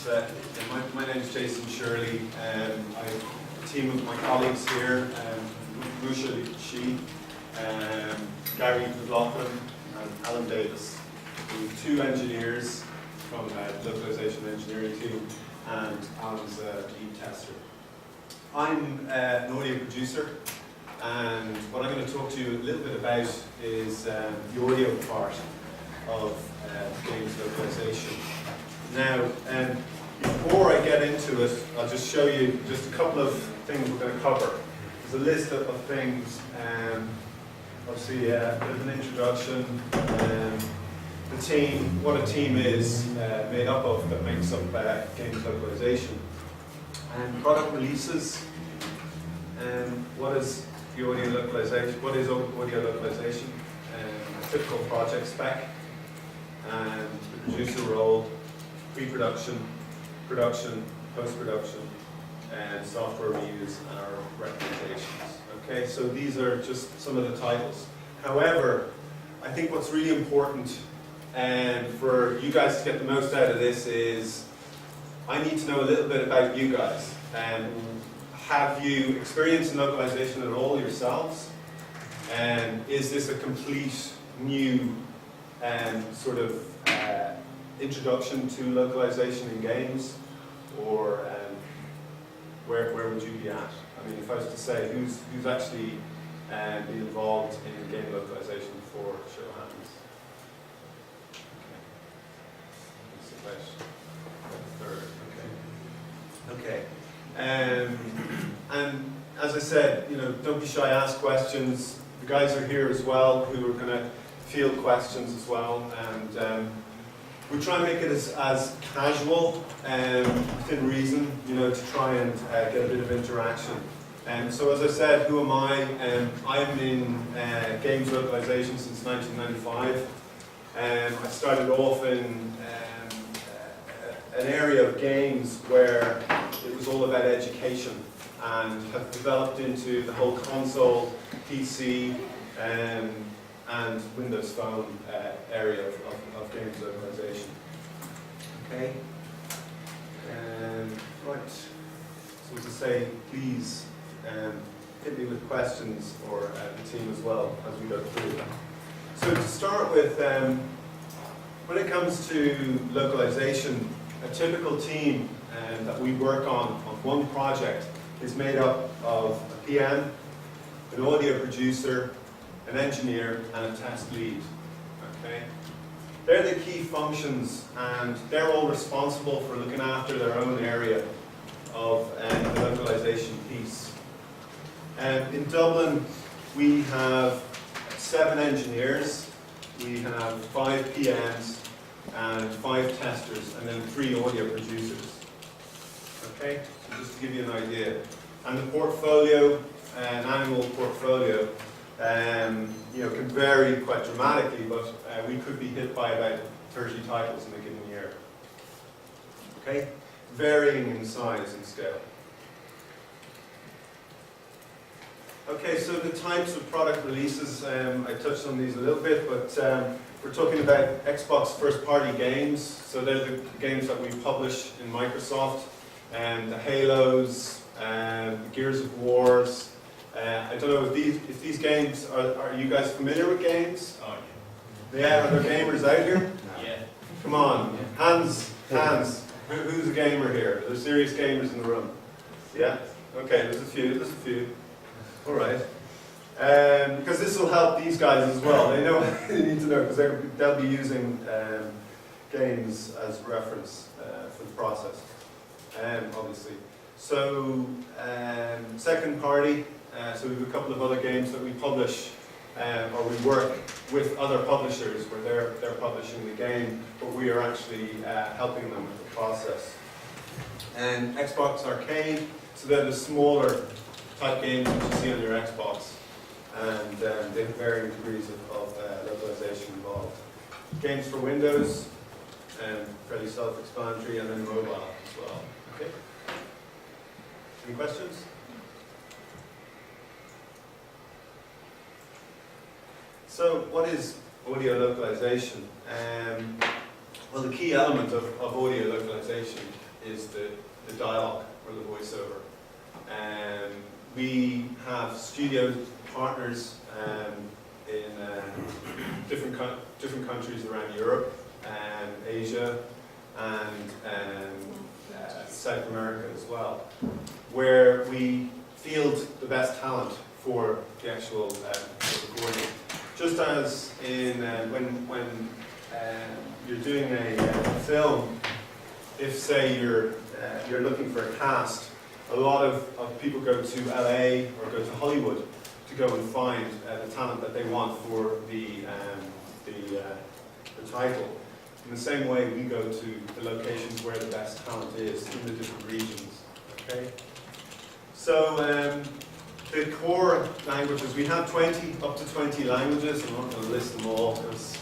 My name is Jason Shirley. I have a team of my colleagues here, Shirley, Gary McLaughlin and Alan Davis. We have two engineers from the Localisation engineering team, and Alan's a lead tester. I'm an audio producer, and what I'm going to talk to you a little bit about is the audio part of games localization. Now, before I get into it, I'll just show you just a couple of things we're going to cover. There's a list of things, obviously a bit of an introduction, the team, what a team is made up of that makes up games localization, and product releases, what is the audio localization, what is audio localization, a typical project spec, and the producer role, pre-production, production, post-production, and software reviews and our recommendations. Okay, so these are just some of the titles. However, I think what's really important for you guys to get the most out of this is I need to know a little bit about you guys. Have you experienced localization at all yourselves? Is this a complete new sort of introduction to localization in games, or where would you be at? I mean, if I was to say who's actually been involved in game localization before, show of hands. Okay. Third. Okay. Okay. And as I said, don't be shy. Ask questions. The guys are here as well who are going to field questions as well, and we try and make it as casual within reason, to try and get a bit of interaction. So as I said, who am I? I'm in games localization since 1995. I started off in an area of games where it was all about education, and have developed into the whole console, PC, and Windows Phone area of games localization. Okay. Right. So to say, please hit me with questions, or the team as well as we go through. So to start with, when it comes to localization, a typical team that we work on one project is made up of a PM, an audio producer, an engineer, and a test lead. Okay? They're the key functions, and they're all responsible for looking after their own area of the localization piece. In Dublin, we have 7 engineers, we have 5 PMs, and 5 testers, and then 3 audio producers. Okay, so just to give you an idea. And the portfolio, an annual portfolio, can vary quite dramatically, but we could be hit by about 30 titles in a given year. Okay, varying in size and scale. Okay, so the types of product releases, I touched on these a little bit, but we're talking about Xbox first-party games. So they're the games that we publish in Microsoft, and the Halos, the Gears of Wars. I don't know if these games are you guys familiar with games? Oh yeah. Yeah, are there gamers out here? Yeah. Come on, hands. Who's a gamer here? There's serious gamers in the room. Yeah. Okay, there's a few. All right. Because this will help these guys as well. They know they need to know, because they'll be using games as reference for the process, obviously. So second party. So we have a couple of other games that we publish, or we work with other publishers where they're publishing the game, but we are actually helping them with the process. And Xbox Arcade, so they're the smaller type games that you see on your Xbox, and they have varying degrees of localization involved. Games for Windows, fairly self-explanatory, and then mobile as well. Okay. Any questions? So what is audio localization? Well, the key element of audio localization studio partners in different countries around Europe, Asia, and South America as well, where we field the best talent for the actual recording. Just as in when you're doing a film, if say you're looking for a cast, a lot of people go to LA or go to Hollywood to go and find the talent that they want for the title. In the same way, we go to the locations where the best talent is in the different regions. Okay. So the core languages, we have up to 20 languages. I'm not going to list them all because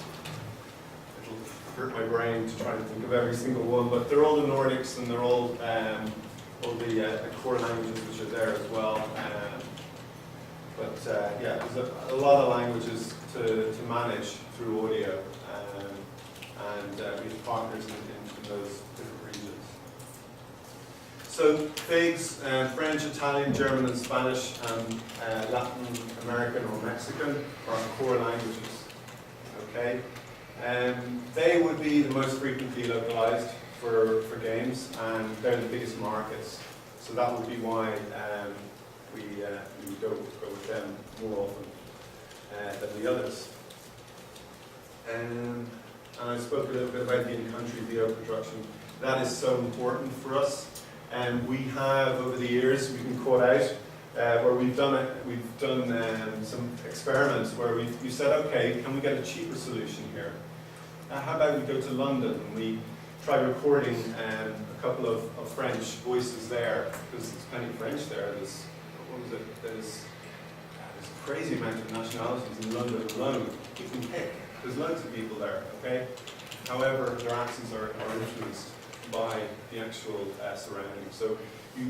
it'll hurt my brain to try and think of every single one. But they're all the Nordics, and they're all the core languages which are there as well. Yeah, there's a lot of languages to manage through audio, and we have partners in those different regions. So FIGs, French, Italian, German, and Spanish, and Latin American or Mexican are our core languages. Okay, they would be the most frequently localized for games, and they're the biggest markets. So that would be why we go with them more often than the others. And I spoke a little bit about the in-country video production. That is so important for us. And we have, over the years, we can quote out where we've done some experiments where we said, okay, can we get a cheaper solution here? How about we go to London and we try recording a couple of French voices there, because there's plenty of French there. There's a crazy amount of nationalities in London alone. You can pick. There's loads of people there, okay? However, their accents are influenced by the actual surroundings. So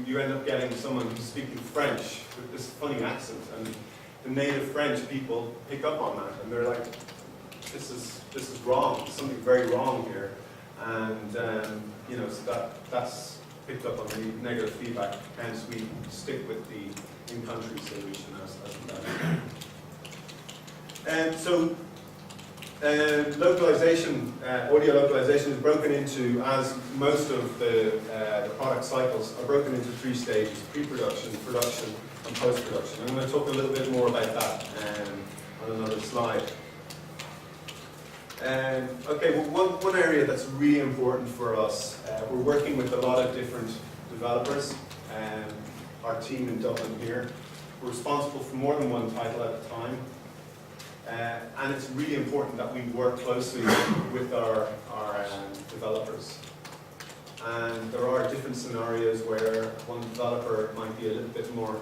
you end up getting someone who's speaking French with this funny accent, and the native French people pick up on that, and they're like, this is wrong. There's something very wrong here. And so that's picked up on the negative feedback. Hence, we stick with the in-country solution as that. And so, localization, audio localization is broken into, as most of the product cycles are broken into 3 stages: pre-production, production, and post-production. I'm going to talk a little bit more about that on another slide. Okay, well, one area that's really important for us, we're working with a lot of different developers. Our team in Dublin here, we're responsible for more than one title at a time. And it's really important that we work closely with our developers. And there are different scenarios where one developer might be a little bit more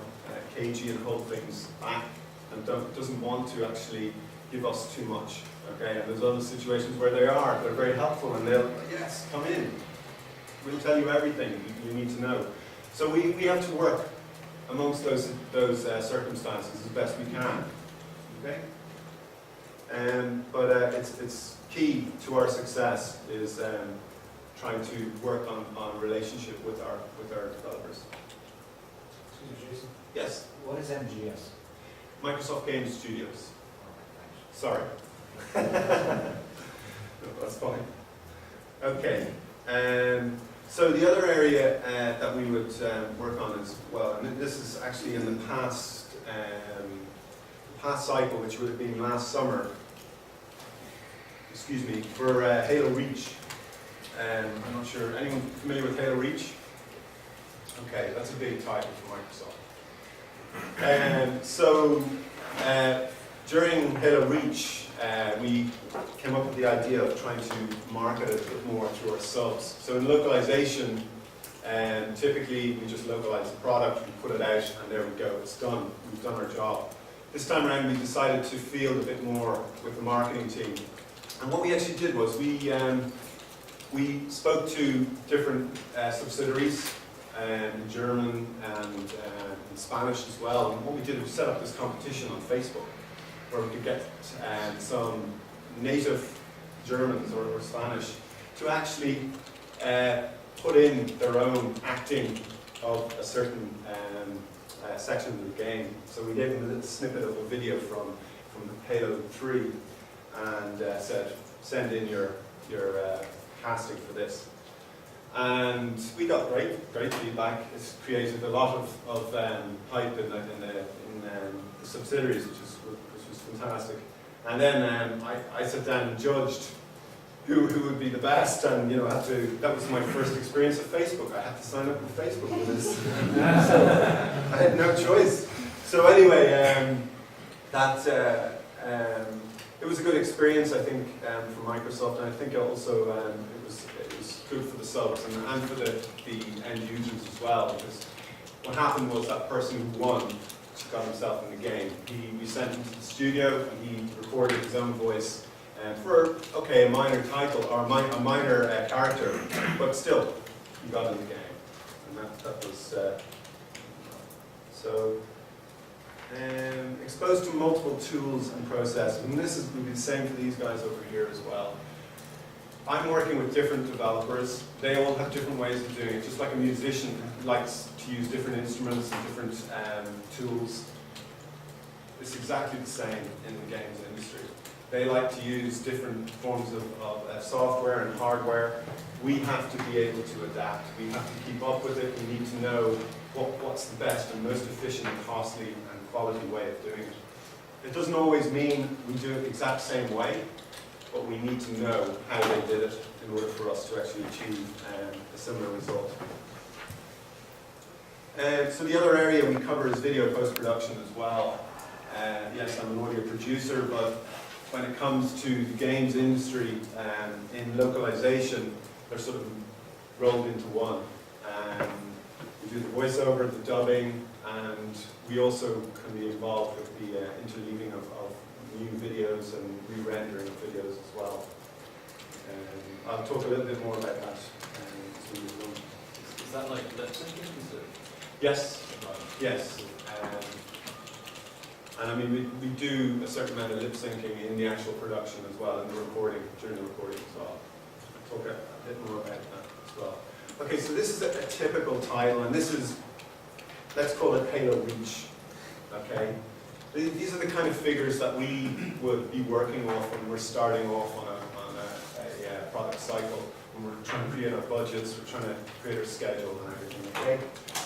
cagey and hold things back and doesn't want to actually give us too much. Okay, and there's other situations where they're very helpful, and they'll, yes, come in. We'll tell you everything you need to know. So we have to work amongst those circumstances as best we can. Okay, but it's key to our success is trying to work on a relationship with our developers. Excuse me, Jason. Yes. What is MGS? Microsoft Game Studios. Sorry. No, that's fine. Okay. So the other area that we would work on as well, and this is actually in the past cycle, which would have been last summer. Excuse me, for Halo Reach. I'm not sure, anyone familiar with Halo Reach? Okay, that's a big title for Microsoft. So during Halo Reach, we came up with the idea of trying to market it a bit more through our subs. So in localization, typically we just localize the product, we put it out, and there we go, it's done. We've done our job. This time around, we decided to field a bit more with the marketing team. And what we actually did was we spoke to different subsidiaries in German and in Spanish as well. And what we did was set up this competition on Facebook, where we could get some native Germans or Spanish to actually put in their own acting of a certain section of the game. So we gave them a little snippet of a video from the Payload 3 and said, send in your casting for this. And we got great feedback. It's created a lot of hype in the subsidiaries, which was fantastic. And then I sat down and judged who would be the best, and that was my first experience of Facebook. I had to sign up with Facebook for this. So I had no choice. So anyway, it was a good experience, I think, for Microsoft, and I think also it was good for the subs and for the end users as well, because what happened was that person who won got himself in the game. We sent him to the studio, and he recorded his own voice for, a minor title, or a minor character, but still, he got in the game. And that was, so, exposed to multiple tools and processes, and this will be the same for these guys over here as well. I'm working with different developers. They all have different ways of doing it, just like a musician likes to use different instruments and different tools. It's exactly the same in the games industry. They like to use different forms of software and hardware. We have to be able to adapt. We have to keep up with it. We need to know what's the best and most efficient and costly and quality way of doing it. It doesn't always mean we do it the exact same way, but we need to know how they did it in order for us to actually achieve a similar result. So the other area we cover is video post-production as well. Yes, I'm an audio producer, but when it comes to the games industry in localization, they're sort of rolled into one. We do the voiceover, the dubbing, and we also can be involved with the interleaving of new videos and re-rendering of videos as well. I'll talk a little bit more about that as we move on. Is that like lip syncing? Yes. Yes. And I mean, we do a certain amount of lip syncing in the actual production as well, and the recording, during the recording as well. I'll talk a bit more about that as well. Okay, so this is a typical title, and this is, let's call it Halo Reach. Okay? These are the kind of figures that we would be working off when we're starting off on a product cycle, when we're trying to create our budgets, we're trying to create our schedule and everything. Okay?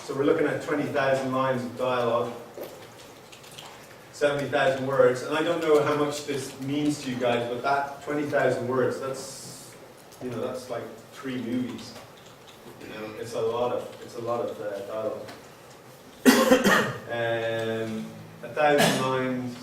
So we're looking at 20,000 lines of dialogue, 70,000 words, and I don't know how much this means to you guys, but that 20,000 words, that's like 3 movies. It's a lot of dialogue. 1,000 lines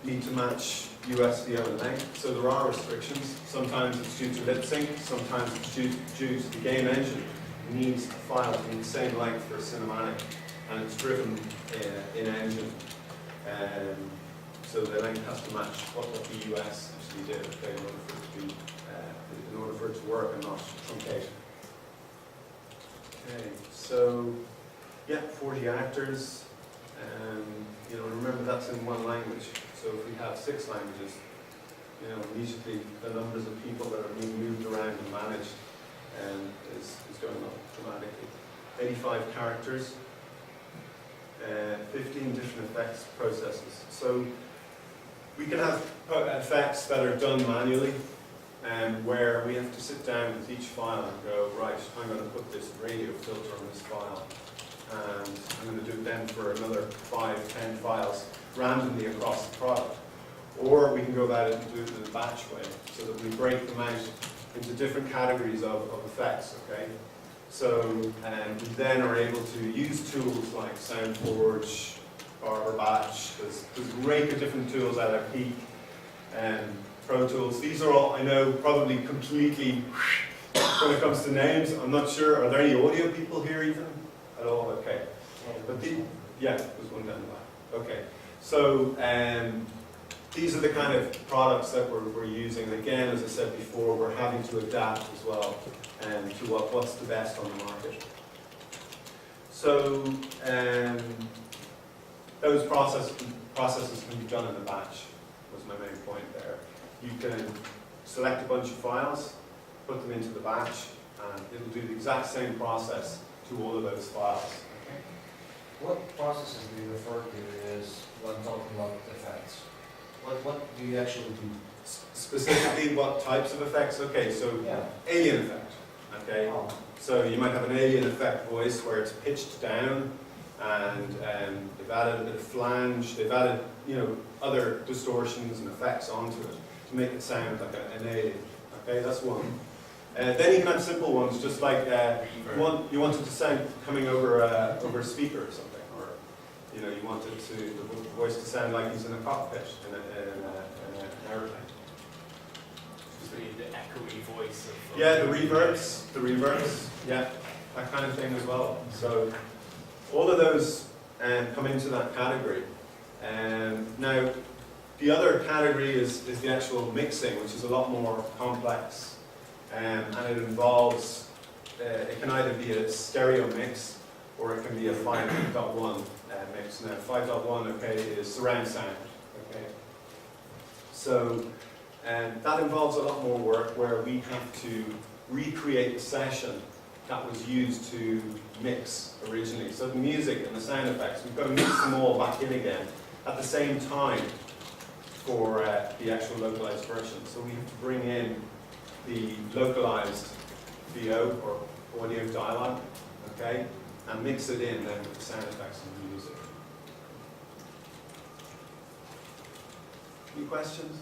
need to match USVO in length, so there are restrictions. Sometimes it's due to lip sync, sometimes it's due to the game engine. It needs a file to be the same length for a cinematic, and it's driven in engine. So the length has to match what the US actually did in order for it to work and not truncate. Okay, so yeah, 40 actors. Remember that's in one language. So if we have 6 languages, immediately the numbers of people that are being moved around and managed is going up dramatically. 85 characters, 15 different effects processes. So we can have effects that are done manually, where we have to sit down with each file and go, right, I'm going to put this radio filter on this file, and I'm going to do it then for another 5, 10 files randomly across the product. Or we can go about it and do it in a batch way, so that we break them out into different categories of effects, okay? So we then are able to use tools like SoundForge, Barber Batch. There's a range of different tools out of Peak and Pro Tools. These are all, I know, probably completely, when it comes to names, I'm not sure. Are there any audio people here even at all? Okay. But yeah, there's one down the back. Okay. So these are the kind of products that we're using. And again, as I said before, we're having to adapt as well to what's the best on the market. So those processes can be done in a batch, was my main point there. You can select a bunch of files, put them into the batch, and it'll do the exact same process to all of those files. Okay? What processes do you refer to as when talking about effects? What do you actually do? Specifically, what types of effects? Okay, so Yeah. alien effect. Okay, Oh, so you might have an alien effect voice where it's pitched down, and they've added a bit of flange. They've added, other distortions and effects onto it to make it sound like an alien. Okay, that's one. Then you can have simple ones, just like you want it to sound coming over a speaker or something, or you want the voice to sound like he's in a cockpit in an airplane. The echoey voice of... Yeah, the reverbs, yeah, that kind of thing as well. So all of those come into that category. Now, the other category is the actual mixing, which is a lot more complex. And it involves, it can either be a stereo mix or it can be a 5.1 mix. Now 5.1, okay, is surround sound, okay. So that involves a lot more work where we have to recreate the session that was used to mix originally. So the music and the sound effects, we've got to mix them all back in again at the same time for the actual localized version. So we have to bring in the localized VO or audio dialogue, okay, and mix it in then with the sound effects and the music. Any questions?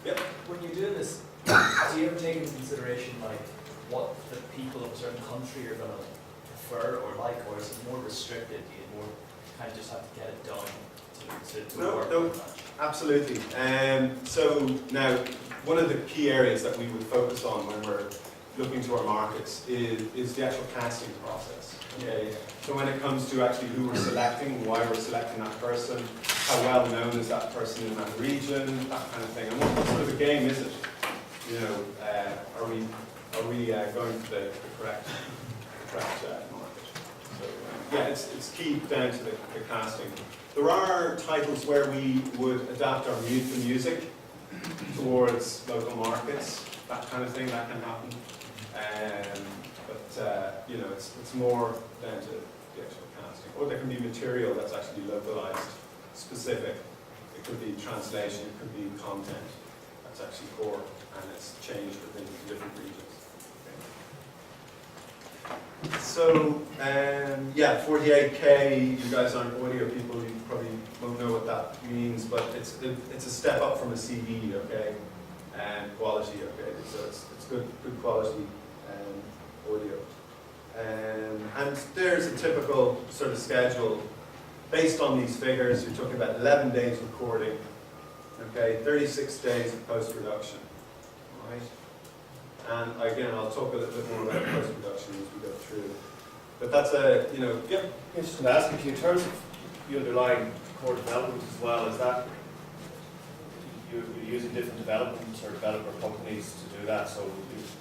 Yep. When you're doing this, do you ever take into consideration like what the people of a certain country are going to prefer or like, or is it more restricted? Do you more kind of just have to get it done to work No, with that? absolutely. So now, one of the key areas that we would focus on when we're looking to our markets is the actual casting process. Okay. So when it comes to actually who we're selecting, why we're selecting that person, how well known is that person in that region, that kind of thing, and what sort of a game is it? Are we going for the correct market? So yeah, it's key down to the casting. There are titles where we would adapt our music towards local markets, that kind of thing, that can happen. But it's more down to the actual casting. Or there can be material that's actually localized, specific. It could be translation, it could be content that's actually core and it's changed within different regions. Okay. So, yeah, 48K, you guys aren't audio people, you probably won't know what that means, but it's a step up from a CD, okay, and quality, okay, so it's good quality audio. And there's a typical sort of schedule based on these figures. You're talking about 11 days recording, okay, 36 days of post-production, right? And again, I'll talk a little bit more about post-production as we go through. But that's yeah. I was just going to ask you, in terms of the underlying core development as well, is that you're using different development or developer companies to do that, so you've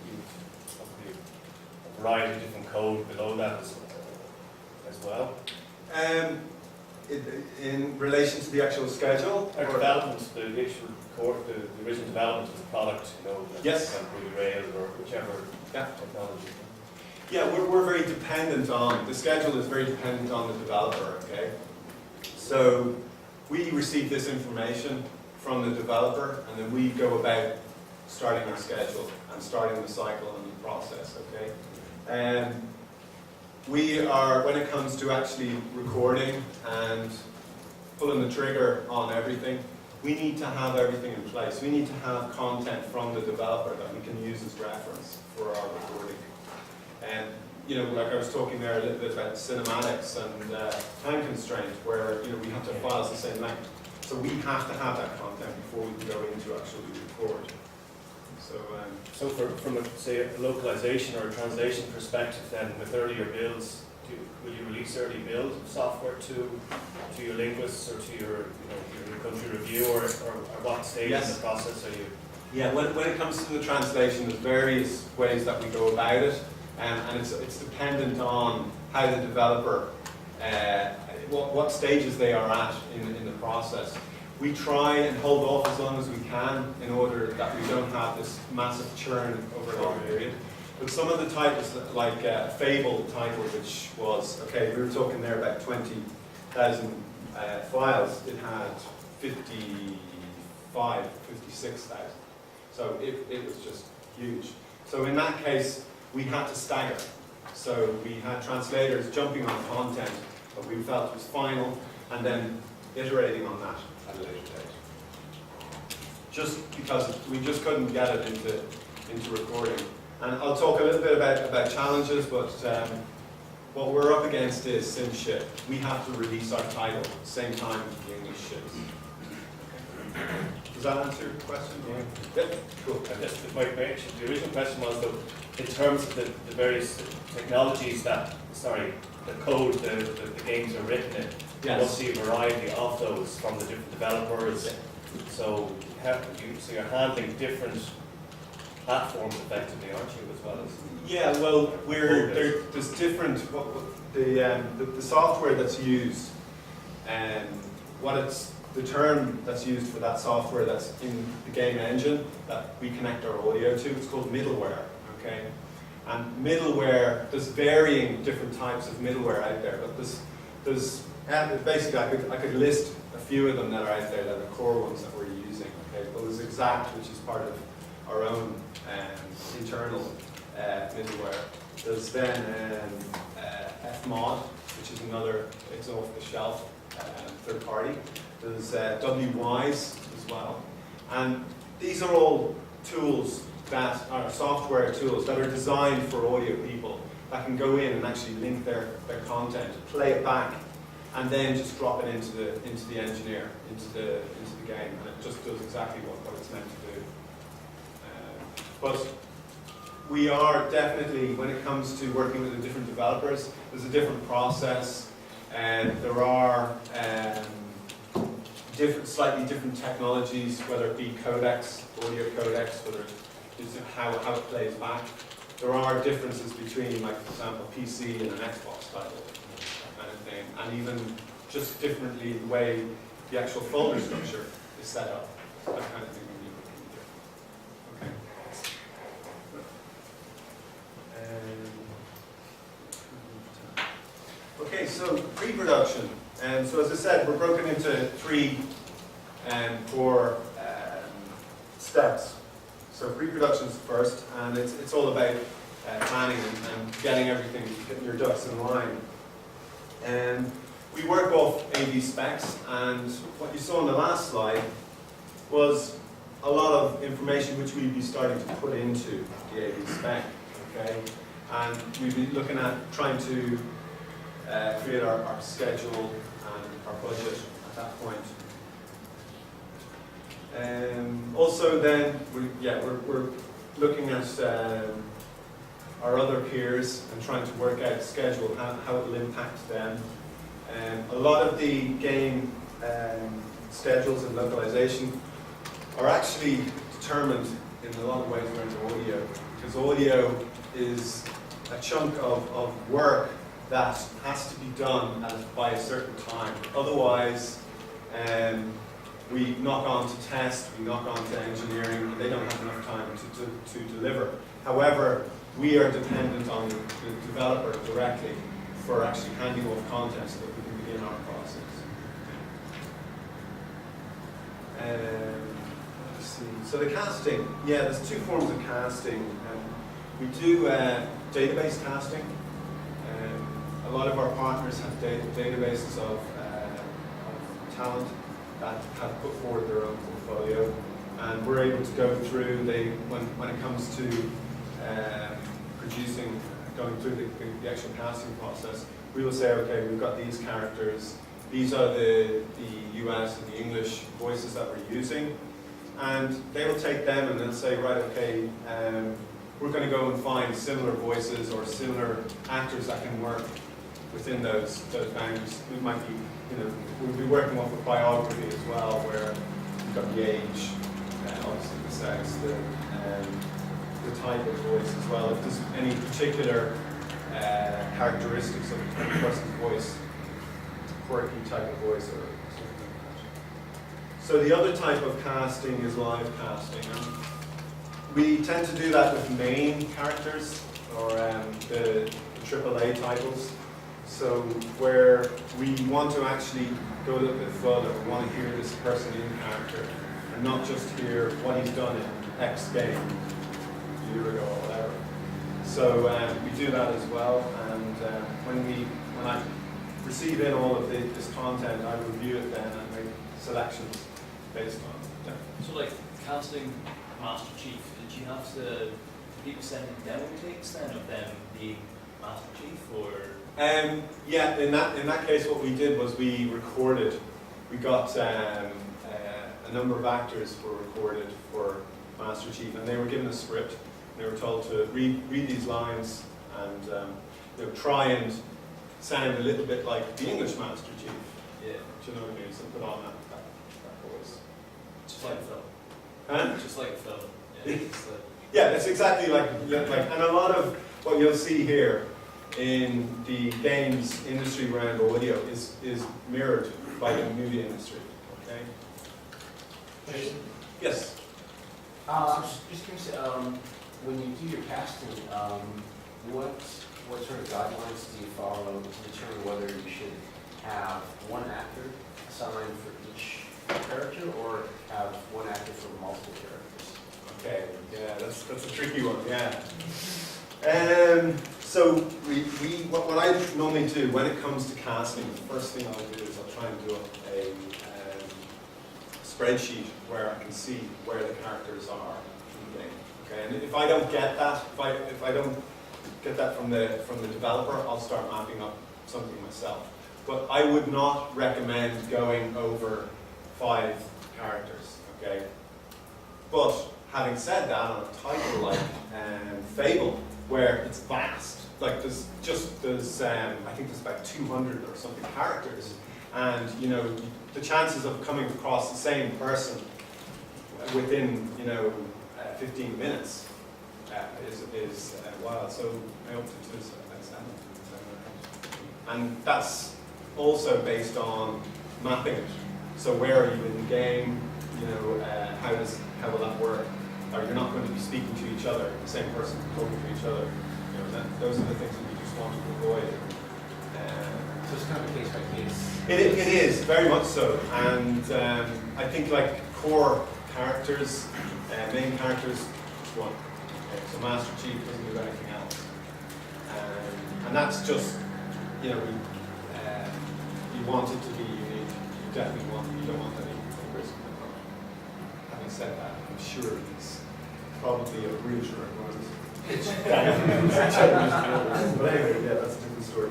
a variety of different code below that as well? In relation to the actual schedule? Or development, the actual core, the original development of the product, Yes. Can be Rails or whichever Yeah. technology. Yeah, we're very dependent on, the schedule is very dependent on the developer, okay? So we receive this information from the developer and then we go about starting our schedule and starting the cycle and the process, okay? We are, when it comes to actually recording and pulling the trigger on everything, we need to have everything in place. We need to have content from the developer that we can use as reference for our recording. And like I was talking there a little bit about cinematics and time constraint, where we have to have files the same length. So we have to have that content before we can go into actually record. So, From say a localization or a translation perspective, then with earlier builds, will you release early build software to your linguists or to your country review, or what stage Yes. in the process are you? yeah, when it comes to the translation, there's various ways that we go about it, and it's dependent on how the developer, what stages they are at in the process. We try and hold off as long as we can in order that we don't have this massive churn over a long period. But some of the titles, like Fable title, which was, okay, we were talking there about 20,000 files, it had 56,000. So it was just huge. So in that case, we had to stagger. So we had translators jumping on content that we felt was final, and then iterating on that at a later date. Just because we just couldn't get it into recording. And I'll talk a little bit about challenges, but what we're up against is censorship. We have to release our title at the same time as the English ships. Does that answer your question? Yeah. Yep, cool. And just the original question was, though, in terms of the various technologies that, the code the games are written in, Yes. we'll see a variety of those from the different developers. Yeah. So you're handling different platforms effectively, aren't you, as well as? Yeah, well, there's different, the software that's used, and the term that's used for that software that's in the game engine that we connect our audio to, it's called middleware, okay? And middleware, there's varying different types of middleware out there, but basically I could list a few of them that are out there that are core ones that we're using, okay? But there's Exact, which is part of our own internal middleware. There's then Fmod, which is another, it's off-the-shelf third party. There's WWise as well. And these are all tools that are software tools that are designed for audio people that can go in and actually link their content, play it back, and then just drop it into the engineer, into the game, and it just does exactly what it's meant to do. But we are definitely, when it comes to working with the different developers, there's a different process, and there are slightly different technologies, whether it be codecs, audio codecs, whether it's how it plays back. There are differences between, like, for example, PC and an Xbox title, that kind of thing, and even just differently the way the actual folder structure is set up, that kind of thing. Okay, so pre-production. So as I said, we're broken into three core steps. So pre-production is first, and it's all about planning and getting your ducks in line. And we work off AV specs, and what you saw on the last slide was a lot of information which we'd be starting to put into the AV spec. Okay, and we'd be looking at trying to create our schedule and our budget at that point. Also then, we're looking at our other peers and trying to work out schedule, how it will impact them. A lot of the game schedules and localization are actually determined in a lot of ways around audio, because audio is a chunk of work that has to be done by a certain time. Otherwise, we knock on to test, we knock on to engineering, and they don't have enough time to deliver. However, we are dependent on the developer directly for actually handing off content so that we can begin our process. Let's see. So the casting, there's two forms of casting. We do database casting. A lot of our partners have databases of talent that have put forward their own portfolio, and we're able to go through. When it comes to going through the actual casting process, we will say, okay, we've got these characters. These are the US and the English voices that we're using, and they will take them and they'll say, right, okay, we're going to go and find similar voices or similar actors that can work within those boundaries. We might be, we'll be working off a biography as well, where you've got the age, obviously the sex, the type of voice as well. If there's any particular characteristics of the person's voice, quirky type of voice or something like that. So the other type of casting is live casting. We tend to do that with main characters, or the AAA titles. So where we want to actually go a little bit further, we want to hear this person in character, and not just hear what he's done in X game a year ago or whatever. So we do that as well, and when I receive in all of this content, I review it then and make selections based on it. Yeah. So like casting Master Chief, did you have to, people send in demo takes then of them being Master Chief, or? Yeah, in that case what we did was we recorded, we got a number of actors were recorded for Master Chief, and they were given a script. They were told to read these lines and they would try and sound a little bit like the English Master Chief. Yeah. Do you know what I mean? So put on that voice. Just like a film. Huh? Just like a film. Yeah. It's like, Yeah, it's exactly like, and a lot of what you'll see here in the games industry around audio is mirrored by the movie industry. Okay. Jason? Yes. Just curious, when you do your casting, what sort of guidelines do you follow to determine whether you should have one actor assigned for each character, or have one actor for multiple characters? Okay. Yeah, that's a tricky one. Yeah. So what I normally do when it comes to casting, the first thing I'll do is I'll try and do a spreadsheet where I can see where the characters are in the game. Okay, and if I don't get that, if I don't get that from the developer, I'll start mapping up something myself. But I would not recommend going over 5 characters. Okay. But having said that, on a title like Fable, where it's vast, like there's I think there's about 200 or something characters, and you know the chances of coming across the same person within 15 minutes is wild. So I opted to extend it, and that's also based on mapping it. So where are you in the game? How will that work? Or you're not going to be speaking to each other, the same person talking to each other. Those are the things that we just want to avoid. So it's kind of a case by case. It is, very much so. And I think like core characters, main characters, just one. Okay, so Master Chief doesn't do anything else. And that's just, you want it to be unique. You definitely you don't want any risk. Having said that, I'm sure he's probably a router at once. But anyway, yeah, that's a different story.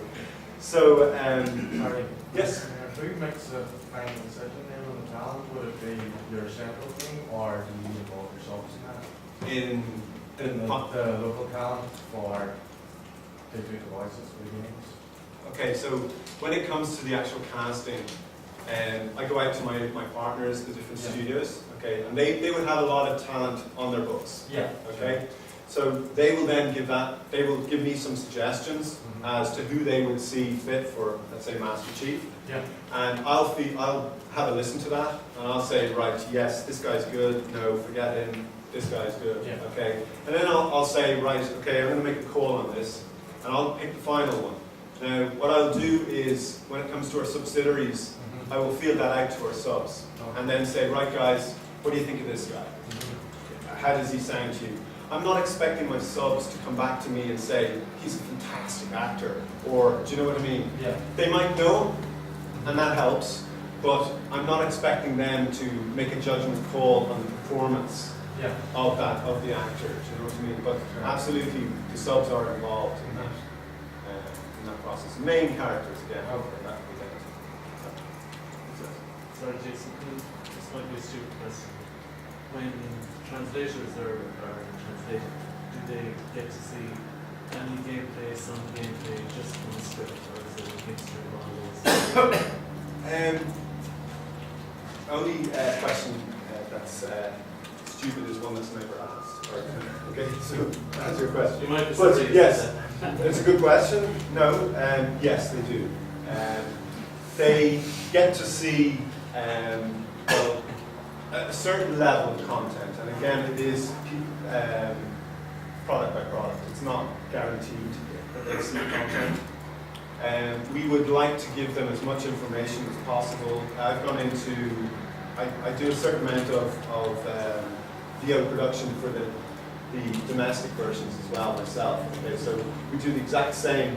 So, Sorry. yes? Who makes the final decision then on the talent? Would it be your central team, or do you involve yourselves in that? In The local talent for to do the voices for the games? Okay, so when it comes to the actual casting, I go out to my partners, the different studios, okay, and they would have a lot of talent on their books. Yeah. Okay, so they will then they will give me some suggestions as to who they would see fit for, let's say, Master Chief. Yeah. And I'll have a listen to that, and I'll say, right, yes, this guy's good, no, forget him, this guy's good, Yeah. okay. And then I'll say, right, okay, I'm going to make a call on this, and I'll pick the final one. Now, what I'll do is, when it comes to our subsidiaries, I will field that out to our subs, and then say, right guys, what do you think of this guy? How does he sound to you? I'm not expecting my subs to come back to me and say, he's a fantastic actor, or, do you know what I mean? Yeah. They might know, and that helps, but I'm not expecting them to make a judgment call on the performance Yeah. of the actor, do you know what I mean? But absolutely, the subs are involved in that process. Main characters, again, that we get to. Sorry, Jason, this might be a stupid question. When translators are translating, do they get to see any gameplay, some gameplay, just from the script, or is it a mixture of all those? Only question that's stupid is one that's never asked. Okay, so that's your question. You might be But surprised. yes, it's a good question. No, yes, they do. They get to see a certain level of content, and again, it is product by product. It's not guaranteed that they see content. We would like to give them as much information as possible. I've gone into, I do a certain amount of VO production for the domestic versions as well myself. Okay, so we do the exact same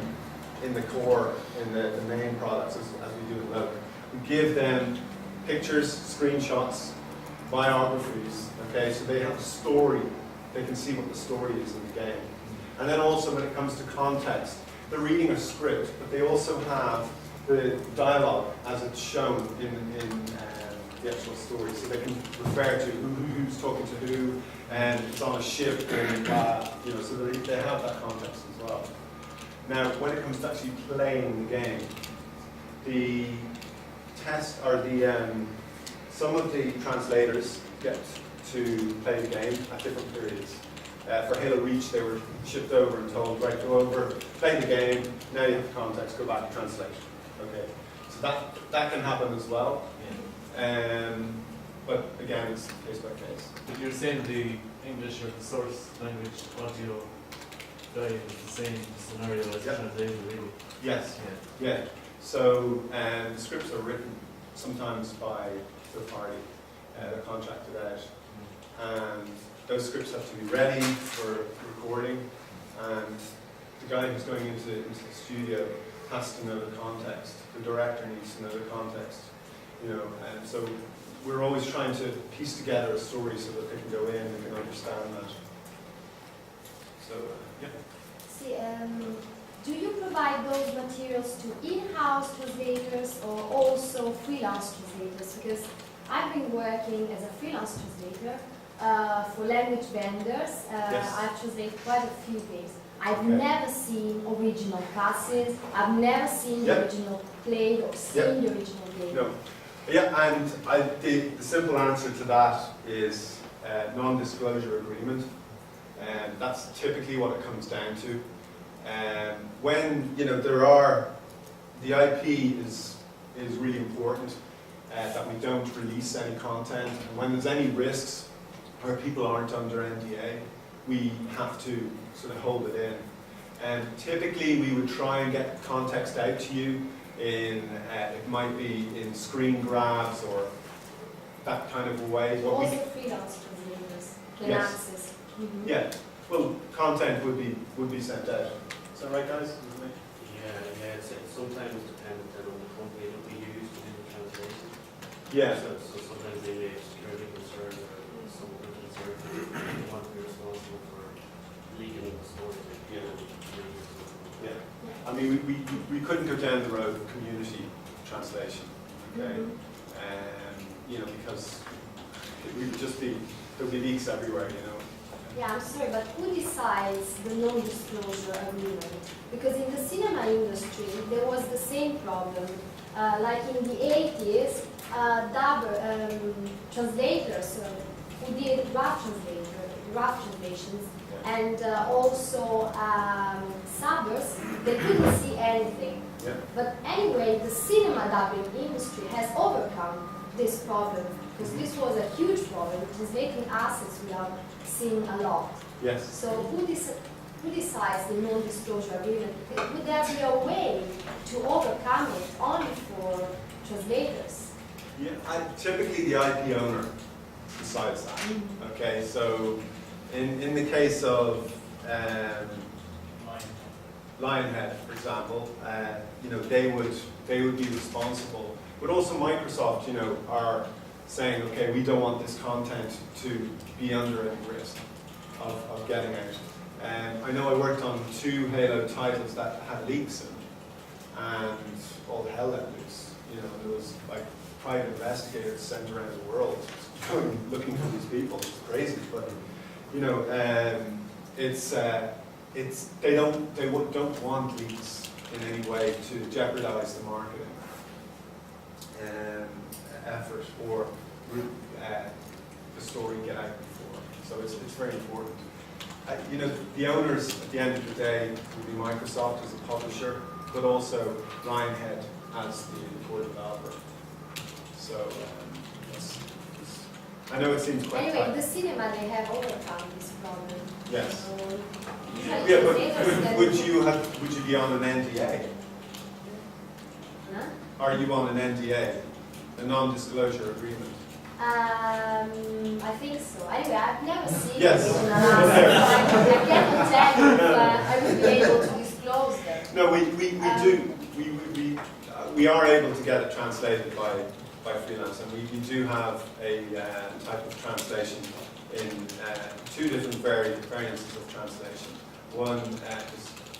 in the core, in the main products as we do in Loc. We give them pictures, screenshots, biographies, okay, so they have a story. They can see what the story is in the game. And then also when it comes to context, they're reading a script, but they also have the dialogue as it's shown in the actual story, so they can refer to who's talking to who, and it's on a ship, and so they have that context as well. Now, when it comes to actually playing the game, the test or some of the translators get to play the game at different periods. For Halo Reach, they were shipped over and told, right, go over, play the game, now you have the context, go back to translation. Okay, so that can happen as well. But again, it's case by case. But you're saying the English or the source language audio guide is the same scenario as the translator, really? Yes. Yeah. So the scripts are written sometimes by the party, they're contracted out, and those scripts have to be ready for recording, and the guy who's going into the studio has to know the context. The director needs to know the context, and so we're always trying to piece together a story so that they can go in and can understand that. So, yeah. See, do you provide those materials to in-house translators or also freelance translators? Because I've been working as a freelance translator for language vendors. Yes. I've translated quite a few things. I've Okay. never seen original classes. I've never seen the Yep. original play or seen the original game. No. Yeah, and the simple answer to that is non-disclosure agreement, and that's typically what it comes down to. When the IP is really important, that we don't release any content, and when there's any risks where people aren't under NDA, we have to sort of hold it in. And typically we would try and get context out to you in, it might be in screen grabs or that kind of a way. What we, Also freelance translators can Yes. access. Mhm. yeah, well, content would be sent out. Is that right, guys? Yeah, it's sometimes dependent on the company that we use to do the translation. Yeah. So sometimes they may have security concerns or some other concerns. They want to be responsible for leaking the story. Yeah. I mean, we couldn't go down the road of community translation, okay? Mhm. Because we would just be, there'd be leaks everywhere, Yeah, I'm sorry, but who decides the non-disclosure agreement? Because in the cinema industry, there was the same problem. Like in the 80s, translators who did rough translations, and also subbers, they couldn't see anything. Yeah. But anyway, the cinema dubbing industry has overcome this problem, because this was a huge problem, translating assets without seeing a lot. Yes. So who decides the non-disclosure agreement? Would there be a way to overcome it only for translators? Yeah, typically the IP owner decides that. Okay, so in the case of Lionhead, for example, they would be responsible. But also Microsoft, are saying, okay, we don't want this content to be under any risk of getting out. I know I worked on 2 Halo titles that had leaks in them, and all hell let loose. There was like private investigators sent around the world going looking for these people. It's crazy, but they don't want leaks in any way to jeopardize the marketing effort or the story get out before. So it's very important. The owners at the end of the day will be Microsoft as a publisher, but also Lionhead as the core developer. So I know it seems quite Anyway, tight. the cinema, they have overcome this problem. Yes. Usually Yeah, but translators that- would you be on an NDA? Huh? Are you on an NDA, a non-disclosure agreement? I think so. Anyway, I've never seen Yes. it in the last, so I cannot tell you if I will be able to disclose them. No, we do. We are able to get it translated by freelance, and we do have a type of translation in two different variances of translation. One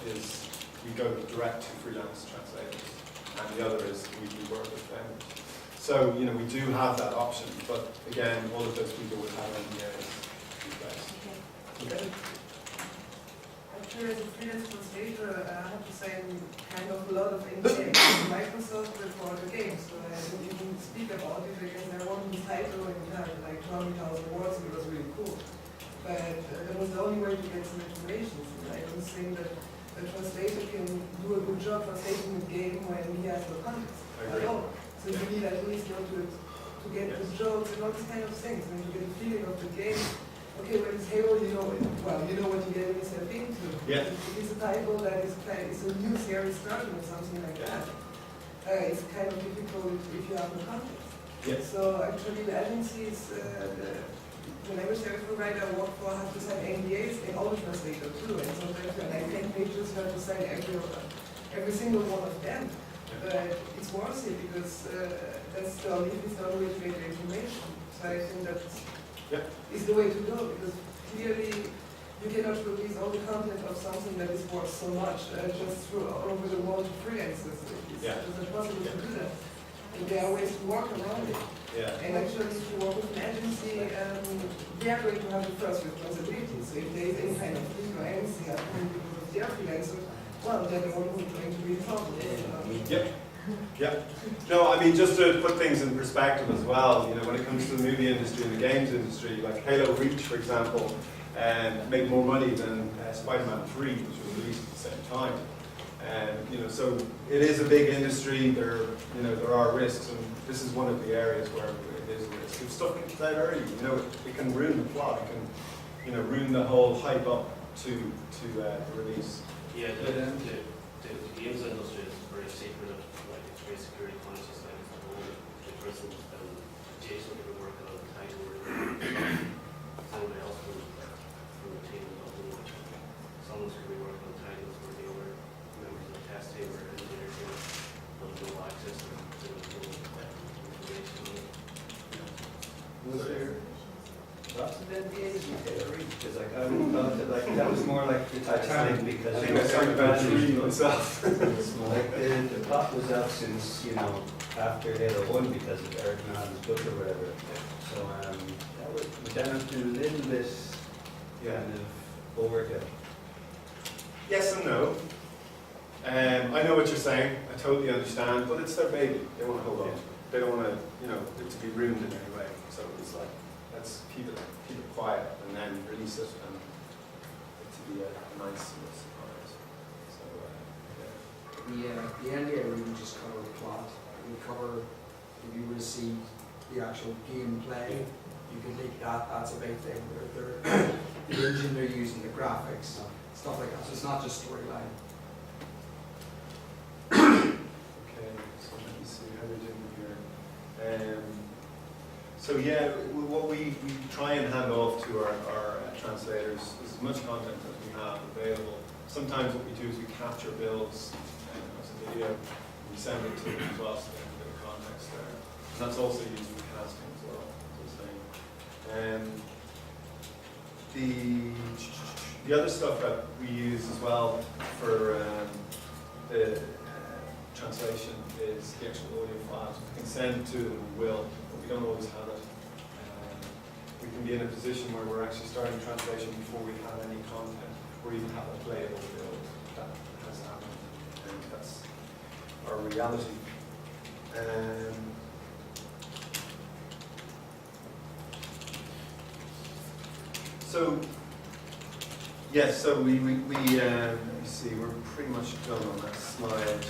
is we go direct to freelance translators, and the other is we work with vendors. So, you know, we do have that option, but again, all of those people would have NDAs these days. Okay. Actually, as a freelance translator, I have to say I'm kind of a lot of NDAs with Microsoft for the game, so I didn't even speak about it because I won the title and it had like 20,000 words and it was really cool. But that was the only way to get some information. And I don't think that a translator can do a good job translating a game when he has no context at all. So you need at least to get the jokes and all these kind of things, and to get a feeling of the game. Okay, when it's Halo, you know it. Well, you know what you're getting yourself into. Yeah. If it's a title that is it's a new series starting or something like that, it's kind of difficult if you have no context. Yes. So actually the agencies, the language service provider I work for have to sign NDAs and all the translator too. And sometimes when I 10 pages, you have to sign every single one of them. But it's worth it because that's the only way to get the information. So I think that is the way to go, because clearly you cannot release all the content of something that is worth so much just through over the wall to freelancers. It's not possible to do that. And there are ways to work around it. Yeah. And actually, if you work with an agency, they are going to have the first responsibility. So if there is any kind of leak or anything happening because of their freelancer, well, they're the one who's going to be in trouble. Yep. Yeah. No, I mean, just to put things in perspective as well, you know, when it comes to the movie industry and the games industry, like Halo Reach, for example, made more money than Spider-Man 3, which was released at the same time. You know, so it is a big industry. There are risks, and this is one of the areas where it is a risk. If stuff gets out early, you know, it can ruin the plot. It can, you know, ruin the whole hype up to the release. Yeah, the games industry is very secretive, like it's very security conscious, like it's the whole, the person, Jason could be working on a title or somebody else from the team doesn't know which someone's going to be working on titles where the other members of the test team or engineer team don't know access to the information. Was there lots of NDAs you could read? Because like I would thought that like that was more like the Titanic because I think I signed about 3 myself. like the plot was out since, you know, after Halo 1 because of Eric Madden's book or whatever. So that would have been a little bit kind of overkill. Yes and no. I know what you're saying. I totally understand, but it's their baby. They want to hold on. They don't want to, you know, it to be ruined in any way. So it's like, let's keep it quiet and then release it and it to be a nice surprise. So The NDA really just cover the plot. It would cover if you were to see the actual gameplay. You can take that. That's a big thing. The engine they're using, the graphics, stuff like that. So it's not just storyline. Okay, so let me see how we're doing here. So yeah, what we try and hand off to our translators is as much content as we have available. Sometimes what we do is we capture builds as a video, we send it to them as well so they have a bit of context there. And that's also used for casting as well, as I was saying. The other stuff that we use as well for the translation is the actual audio files. We can send it to them, we will, but we don't always have it. We can be in a position where we're actually starting translation before we have any content, or even have a playable build. That has happened, and that's our reality. So, yes, so we let me see, we're pretty much done on that slide.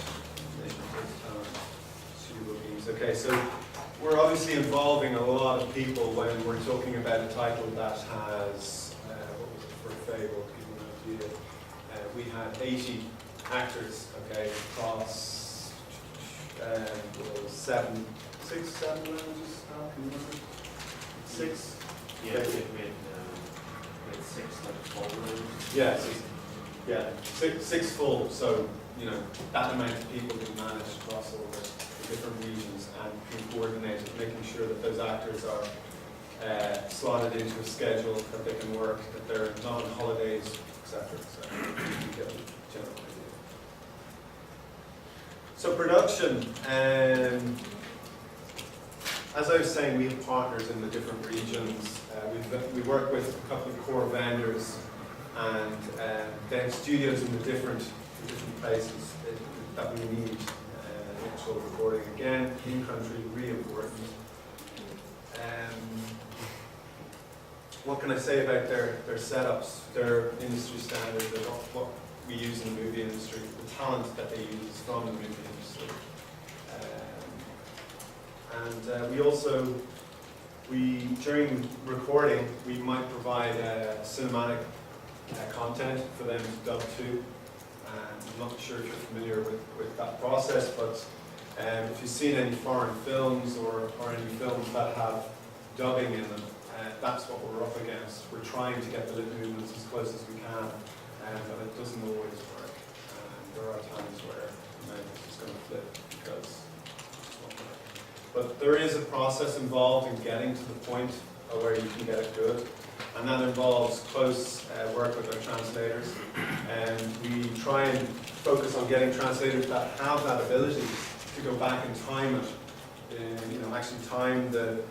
So Google Meets. Okay, so we're obviously involving a lot of people when we're talking about a title that has, what was it for Fable, to give you an idea. We had 80 actors, okay, across six, seven languages now, can you remember? 6? Yeah, Okay. we had 6 like full rooms. Yeah, six full, so, you know, that amount of people being managed across all the different regions and being coordinated, making sure that those actors are slotted into a schedule, that they can work, that they're not on holidays, etc. So you get a general idea. So production, as I was saying, we have partners in the different regions. We work with a couple of core vendors and then studios in the different places that we need actual recording. Again, in-country, really important. What can I say about their setups, their industry standards, what we use in the movie industry, the talent that they use from the movie industry. During recording, we might provide cinematic content for them to dub to. I'm not sure if you're familiar with that process, but if you've seen any foreign films or any films that have dubbing in them, that's what we're up against. We're trying to get the lip movements as close as we can, but it doesn't always work. There are times where it's just going to flip because it won't work. But there is a process involved in getting to the point where you can get it good, and that involves close work with our translators. And we try and focus on getting translators that have that ability to go back and time it, actually time the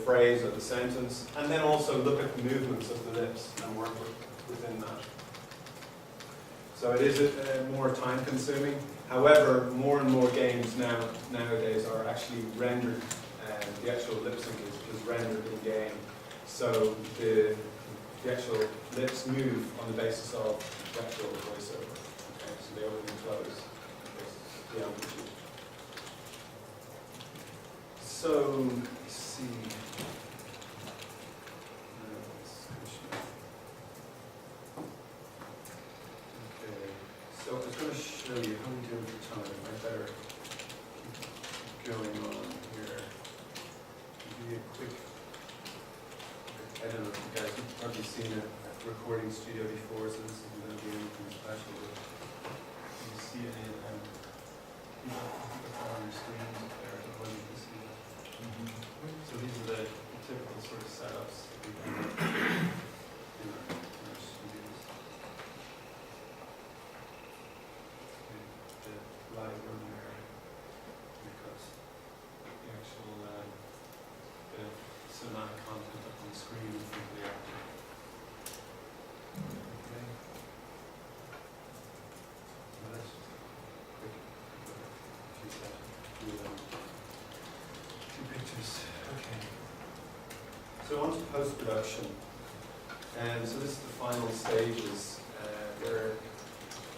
phrase or the sentence, and then also look at the movements of the lips and work within that. So it is more time consuming. However, more and more games nowadays are actually rendered, the actual lip sync is rendered in game. So the actual lips move on the basis of the actual voiceover. Okay, so they open and close the amplitude. So let's see. Okay, so I was going to show you how we do it for time. I better keep going on here. Give you a quick. I don't know if you guys have probably seen a recording studio before, so this isn't going to be anything special. But you see any of them? On your screens there, the one you can see that. So these are the typical sort of setups that we have in our studios. The live room there, because the actual the cinematic content up on the screen is simply active. Okay. So that's just a quick few seconds. Two pictures. Okay. So on to post-production. And so this is the final stages where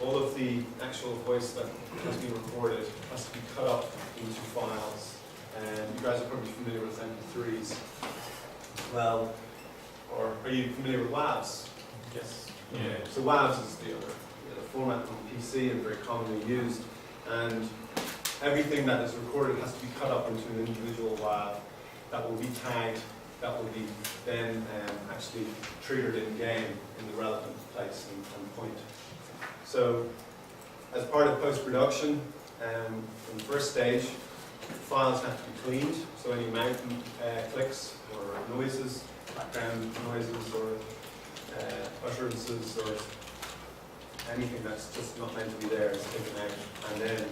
all of the actual voice that has been recorded has to be cut up into files. And you guys are probably familiar with MP3s. Well, or are you familiar with WAVs? Yes. Yeah. So WAVs is the other format on PC and very commonly used. And everything that is recorded has to be cut up into an individual WAV that will be tagged, that will be then actually triggered in game in the relevant place and point. So, as part of post-production, in the first stage, files have to be cleaned, so any mouth clicks or noises, background noises or utterances or anything that's just not meant to be there is taken out. And then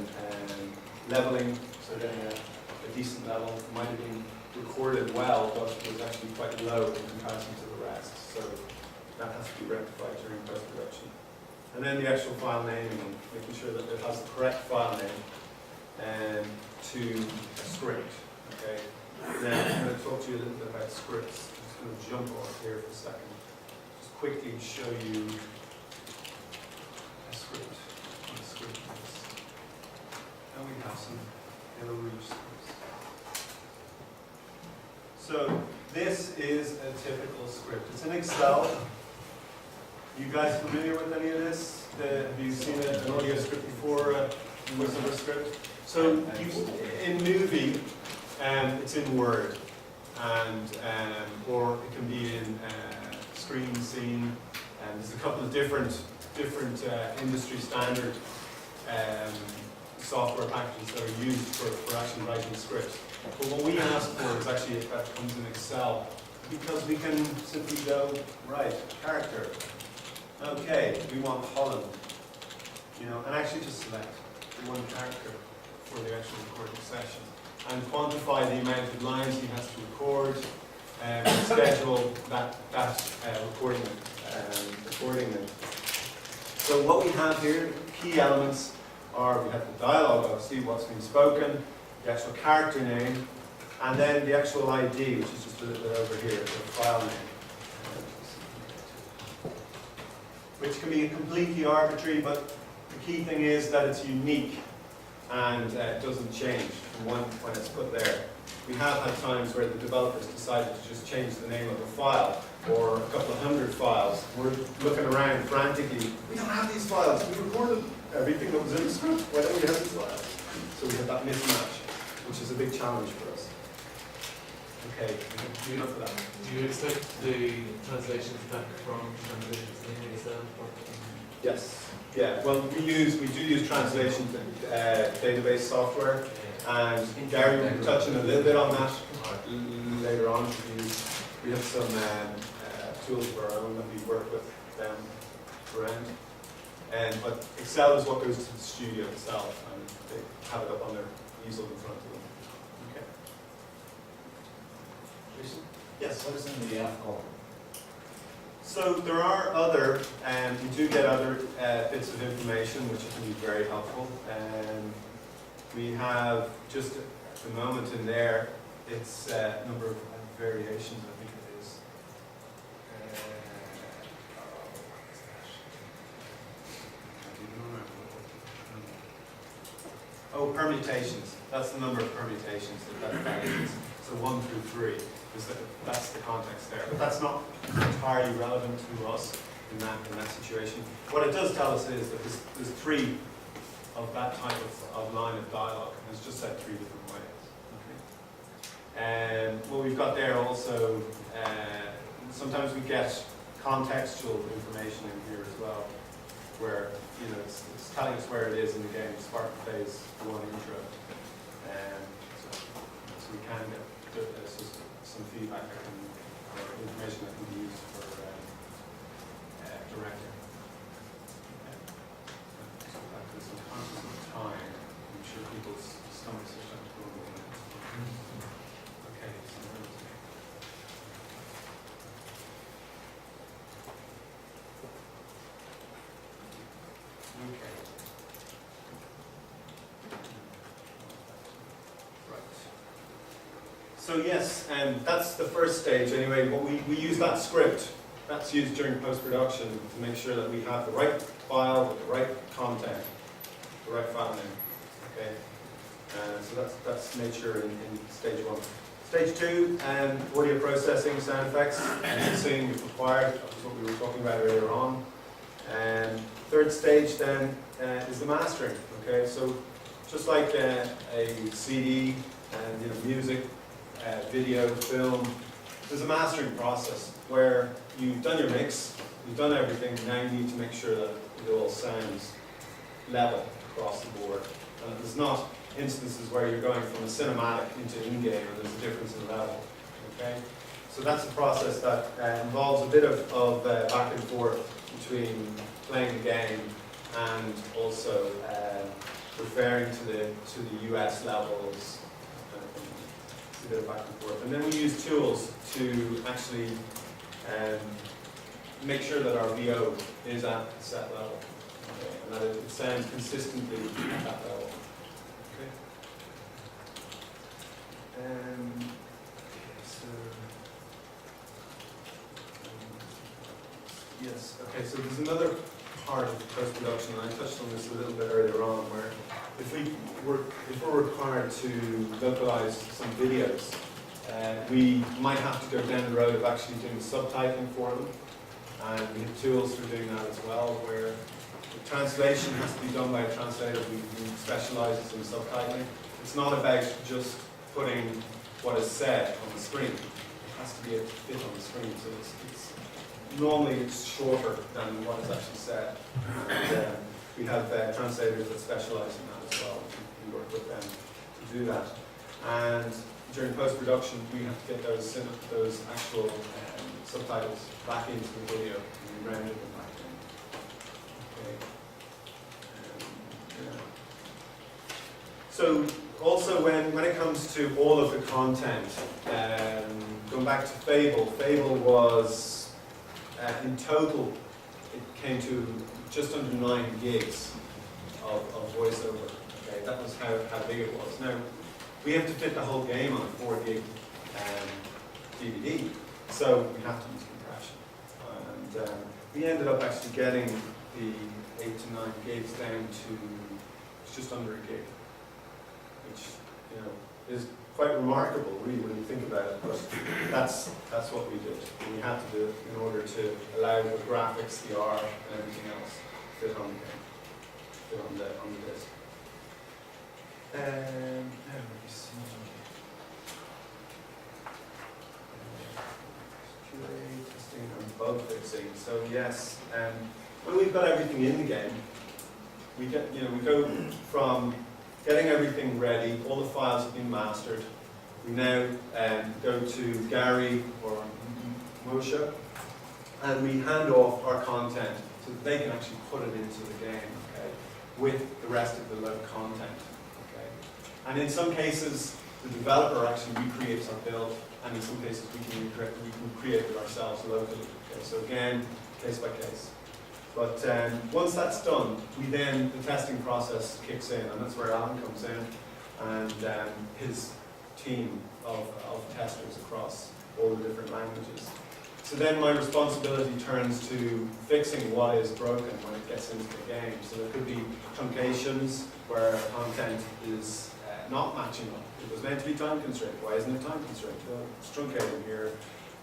leveling, so getting a decent level, might have been recorded well, but it was actually quite low in comparison to the rest. So that has to be rectified during post-production. And then the actual file naming, making sure that it has the correct file name to a script. Okay. Now I'm going to talk to you a little bit about scripts. I'm just going to jump off here for a second. Just quickly show you a script. What a script is. And we have some It'll reach those. So this is a typical script. It's in Excel. You guys familiar with any of this? Have you seen an audio script before, a voiceover script? So in movie, it's in Word, and or it can be in screen scene. And there's a couple of different industry standard software packages that are used for actually writing scripts. But what we ask for is actually if that comes in Excel, because we can simply go, right, character. Okay, we want Holland, and actually just select the one character for the actual recording session, and quantify the amount of lines he has to record, and schedule that recording accordingly. So what we have here, key elements are, we have the dialogue, obviously, what's been spoken, the actual character name, and then the actual ID, which is just a little bit over here, the file name. Which can be completely arbitrary, but the key thing is that it's unique and it doesn't change from when it's put there. We have had times where the developers decided to just change the name of a file or a couple of hundred files. We're looking around frantically. We don't have these files. We recorded everything that was in the script. Why don't we have these files? So we have that mismatch, which is a big challenge for us. Okay, enough of that. Do you expect the translations back from translations in Excel? Yes. Yeah. Well, we do use translation database software, and Gary will be touching a little bit on that later on. We have some tools of our own that we work with them around. But Excel is what goes to the studio itself, and they have it up on their easel in front of them. Okay. Jason? Yes. What is in the F column? So there are other, we do get other bits of information which can be very helpful. We have just at the moment in there, it's a number of variations, I think it is. Oh, permutations. That's the number of permutations that is. So 1 through 3. That's the context there. But that's not entirely relevant to us in that situation. What it does tell us is that there's 3 of that type of line of dialogue, and it's just said 3 different ways. Okay. And what we've got there also, sometimes we get contextual information in here as well, where it's telling us where it is in the game. Spartan phase 1 intro, so we can get some feedback or information that can be used for directing. So that is unconscious of time. I'm sure people's stomachs are starting to go. Okay, so where is it? Okay. So yes, and that's the first stage anyway. But we use that script. That's used during post-production to make sure that we have the right file with the right content, the right file name. Okay. So that's made sure in stage 1. Stage 2, audio processing, sound effects, mixing if required. That was what we were talking about earlier on. Third stage then is the mastering. Okay, so just like a CD and music. Video, film, there's a mastering process where you've done your mix, you've done everything, now you need to make sure that it all sounds level across the board. And there's not instances where you're going from a cinematic into in-game and there's a difference in level. Okay? So that's a process that involves a bit of back and forth between playing the game and also referring to the US levels. A bit of back and forth. And then we use tools to actually make sure that our VO is at a set level, okay, and that it sounds consistently at that level. Okay. Yes, okay, so there's another part of post-production, and I touched on this a little bit earlier on, where if we're required to localize some videos, we might have to go down the road of actually doing subtitling for them, and we have tools for doing that as well, where the translation has to be done by a translator who specializes in subtitling. It's not about just putting what is said on the screen. It has to be a bit on the screen, so normally it's shorter than what is actually said. And, we have translators that specialize in that as well. We work with them to do that. And during post-production, we have to get those actual subtitles back into the video, and we render them back in. Okay. Yeah. So also when it comes to all of the content, going back to Fable was in total it came to just under 9 gigs of voiceover. Okay, that was how big it was. Now we have to fit the whole game on a 4 gig DVD, so we have to use compression. And we ended up actually getting the 8 to 9 gigs down to just under a gig, which is quite remarkable, really, when you think about it. But that's what we did. We had to do it in order to allow the graphics, the art, and everything else fit on the game, fit on the disc. Now let me see. QA testing and bug fixing. So yes, when we've got everything in the game, we go from getting everything ready, all the files have been mastered. We now go to Gary or Moshe, and we hand off our content so that they can actually put it into the game, okay, with the rest of the load content. Okay. And in some cases, the developer actually recreates our build, and in some cases we can create it ourselves locally. Okay. So again, case by case. But once that's done, the testing process kicks in, and that's where Alan comes in, and his team of testers across all the different languages. So then my responsibility turns to fixing what is broken when it gets into the game. So there could be truncations where content is not matching up. It was meant to be time constrained. Why isn't it time constrained? Well, it's truncating here.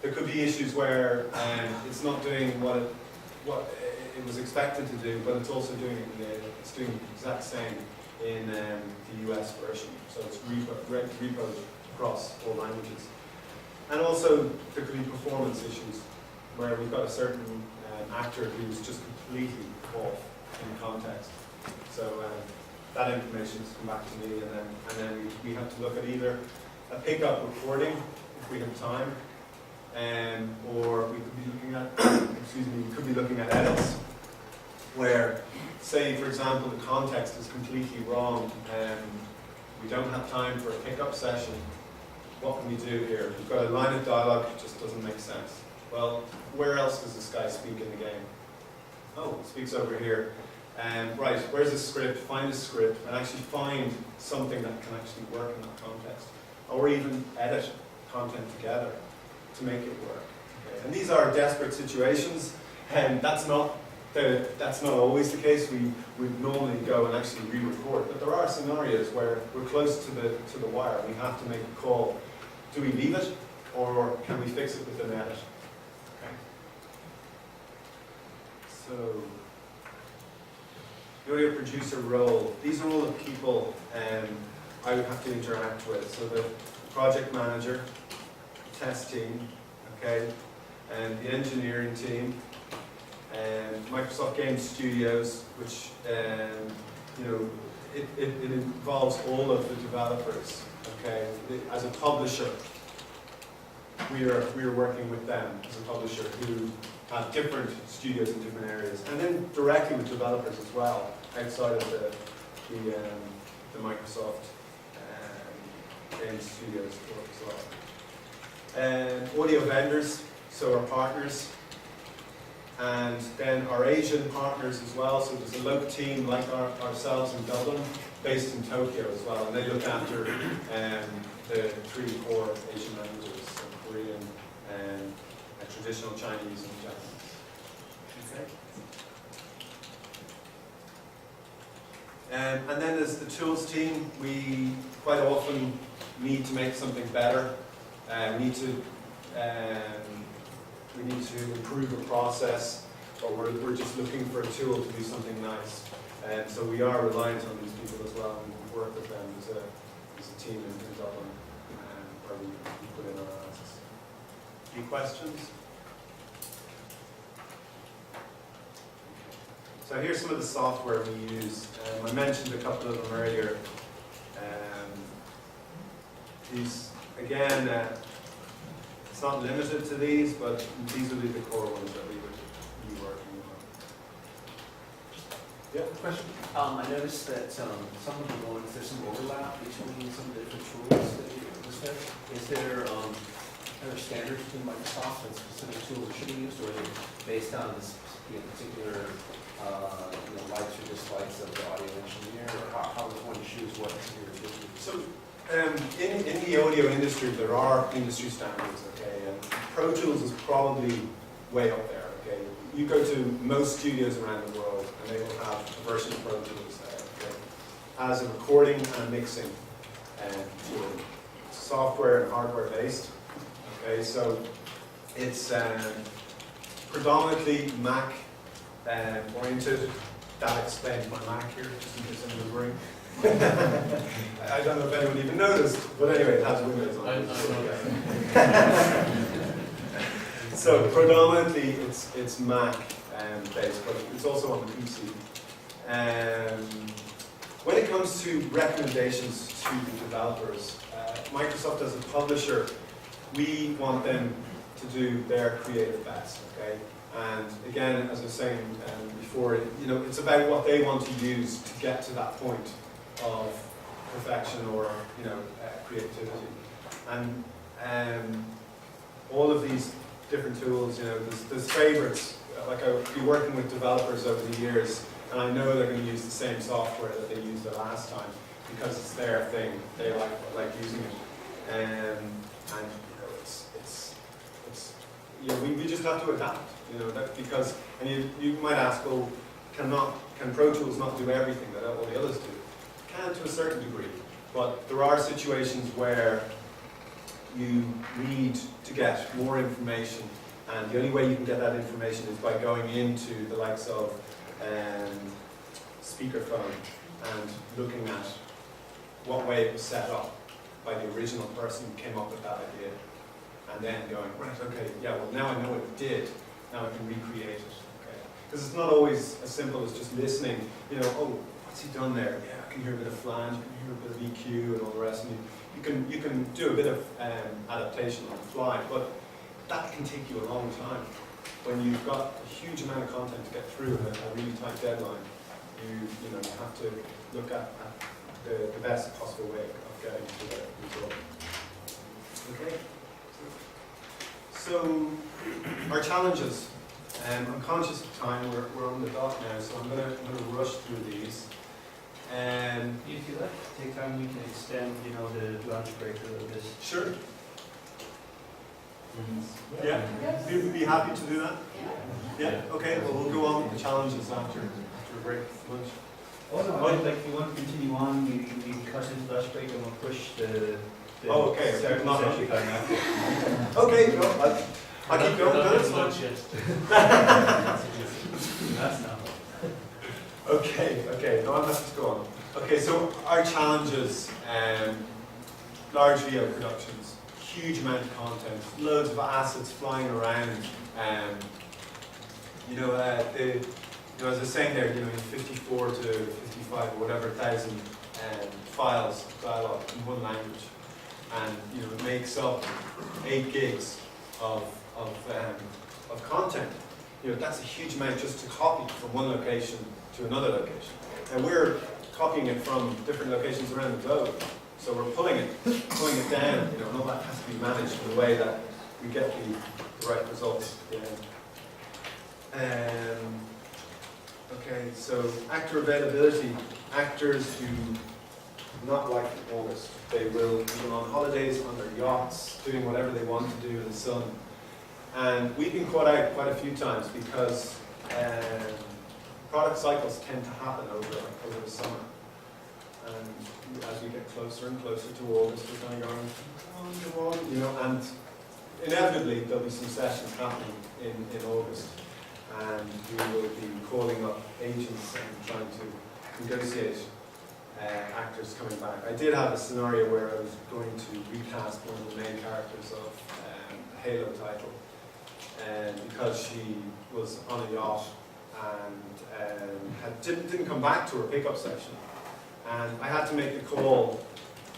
There could be issues where it's not doing what it was expected to do, but it's also doing it's doing the exact same in the US version. So it's repoed across all languages. And also there could be performance issues where we've got a certain actor who's just completely off in context. So that information has come back to me, and then we have to look at either a pickup recording if we have time, or we could be looking at edits where, say for example, the context is completely wrong and we don't have time for a pickup session. What can we do here? We've got a line of dialogue that just doesn't make sense. Well, where else does this guy speak in the game? Oh, he speaks over here. Right, where's the script? Find a script and actually find something that can actually work in that context. Or even edit content together to make it work. Okay. And these are desperate situations, and that's not always the case. We would normally go and actually re-record, but there are scenarios where we're close to the wire. We have to make a call. Do we leave it, or can we fix it with an edit? Okay. So, the audio producer role. These are all the people I would have to interact with. So the project manager, the test team, okay, and the engineering team, and Microsoft Game Studios, which it involves all of the developers. Okay, as a publisher, we are working with them as a publisher who have different studios in different areas, and then directly with developers as well outside of the Microsoft Game Studios work as well. And audio vendors, so our partners. And then our Asian partners as well. So there's a local team like ourselves in Dublin, based in Tokyo as well. And they look after the 3 core Asian languages, so Korean, traditional Chinese, and Japanese. Okay. And then there's the tools team. We quite often need to make something better. We need to improve a process, or we're just looking for a tool to do something nice. And so we are reliant on these people as well, and we work with them as a team in Dublin, where we put in our asks. Any questions? So here's some of the software we use. I mentioned a couple of them earlier. These, again, it's not limited to these, but these would be the core ones that we would be working on. Yeah, question? I noticed that some of the ones, there's some overlap between some of the different tools that you listed. Is there standards between Microsoft and specific tools that should be used, or are they based on this particular likes or dislikes of the audio engineer, or how does one choose what to do? So, in the audio industry, there are industry standards, okay, and Pro Tools is probably way up there, okay. You go to most studios around the world, and they will have a version of Pro Tools there, okay, as a recording and mixing tool. It's software and hardware based, okay, so it's predominantly Mac oriented. That explains my Mac here, just in case anyone's worrying. I don't know if anyone even noticed, but anyway, it has Windows on it. So predominantly it's Mac based, but it's also on the PC. When it comes to recommendations to the developers, Microsoft as a publisher, we want them to do their creative best, okay? And again, as I was saying before, it's about what they want to use to get to that point of perfection or creativity. And all of these different tools, there's favorites. Like I've been working with developers over the years, and I know they're going to use the same software that they used the last time because it's their thing. They like using it, and we just have to adapt. Because you might ask, well, can Pro Tools not do everything that all the others do? It can to a certain degree, but there are situations where you need to get more information, and the only way you can get that information is by going into the likes of speakerphone and looking at what way it was set up by the original person who came up with that idea, and then going, right, okay, yeah, well now I know what it did. Now I can recreate it, okay? Because it's not always as simple as just listening, oh, what's he done there? Yeah, I can hear a bit of flange, I can hear a bit of EQ and all the rest. And you can do a bit of adaptation on the fly, but that can take you a long time. When you've got a huge amount of content to get through and a really tight deadline, you have to look at the best possible way of getting to the result. Okay? So, our challenges. I'm conscious of time. We're on the dot now, so I'm going to rush through these. If you like to take time, we can extend, the lunch break a little bit. Sure. Yeah. We'd be happy to do that. Yeah. Okay. Well, we'll go on with the challenges after a break lunch. Oh no, if you want to continue on, we can cut into lunch break and we'll push the okay. start Not session time after. Okay. No, I'll keep going. No, that's fine. That's not. Okay. No, I'm happy to go on. Okay, so our challenges, large video productions, huge amount of content, loads of assets flying around. As I was saying there, 54 to 55 or whatever thousand files, dialogue in one language, and it makes up 8 gigs of content. That's a huge amount just to copy from one location to another location. And we're copying it from different locations around the globe. So we're pulling it down, and all that has to be managed in a way that we get the right results at the end. Okay, so actor availability. Actors do not like August. They will be on holidays, on their yachts, doing whatever they want to do in the sun. And we've been caught out quite a few times because product cycles tend to happen over the summer. we get closer and closer to August, we're kind of going, come on, you know, and inevitably there'll be some sessions happening in August, and we will be calling up agents and trying to negotiate actors coming back. I did have a scenario where I was going to recast one of the main characters of the Halo title, because she was on a yacht and didn't come back to her pickup session. And I had to make the call,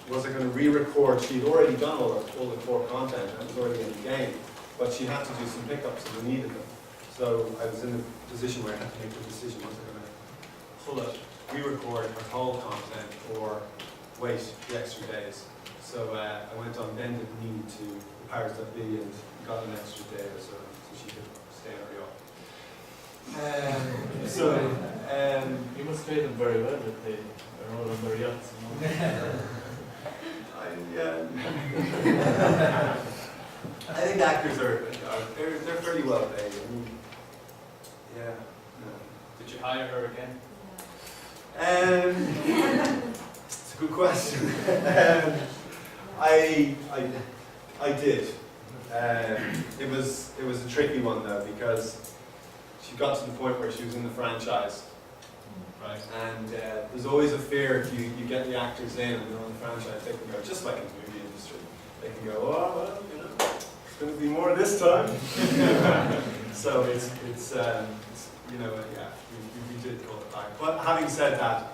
was I going to re-record? She'd already done all the core content, and it was already in the game, but she had to do some pickups and we needed them. So I was in the position where I had to make the decision, was I going to pull it, re-record her whole content, or wait the extra days? So I went on bended knee to the powers that be and got an extra day or so she could stay on her yacht. You must pay them very well if they are all on their yachts. You know? I think actors they're fairly well paid. I mean, yeah. No. Did you hire her again? It's a good question. I did. It was a tricky one though, because she got to the point where she was in the franchise, right? And there's always a fear if you get the actors in and they're on the franchise, they can go, just like in the movie industry, they can go, oh well, you know, it's going to be more this time. So it's you know, yeah, we did call it back. But having said that,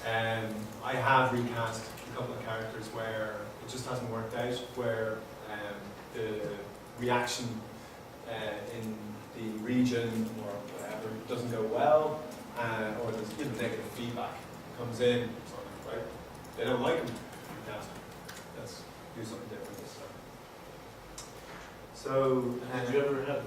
I have recast a couple of characters where it just hasn't worked out, where the reaction in the region or whatever doesn't go well, or there's negative feedback comes in, sort of, right? They don't like them, recast them. Let's do something different this time. So, Did you ever have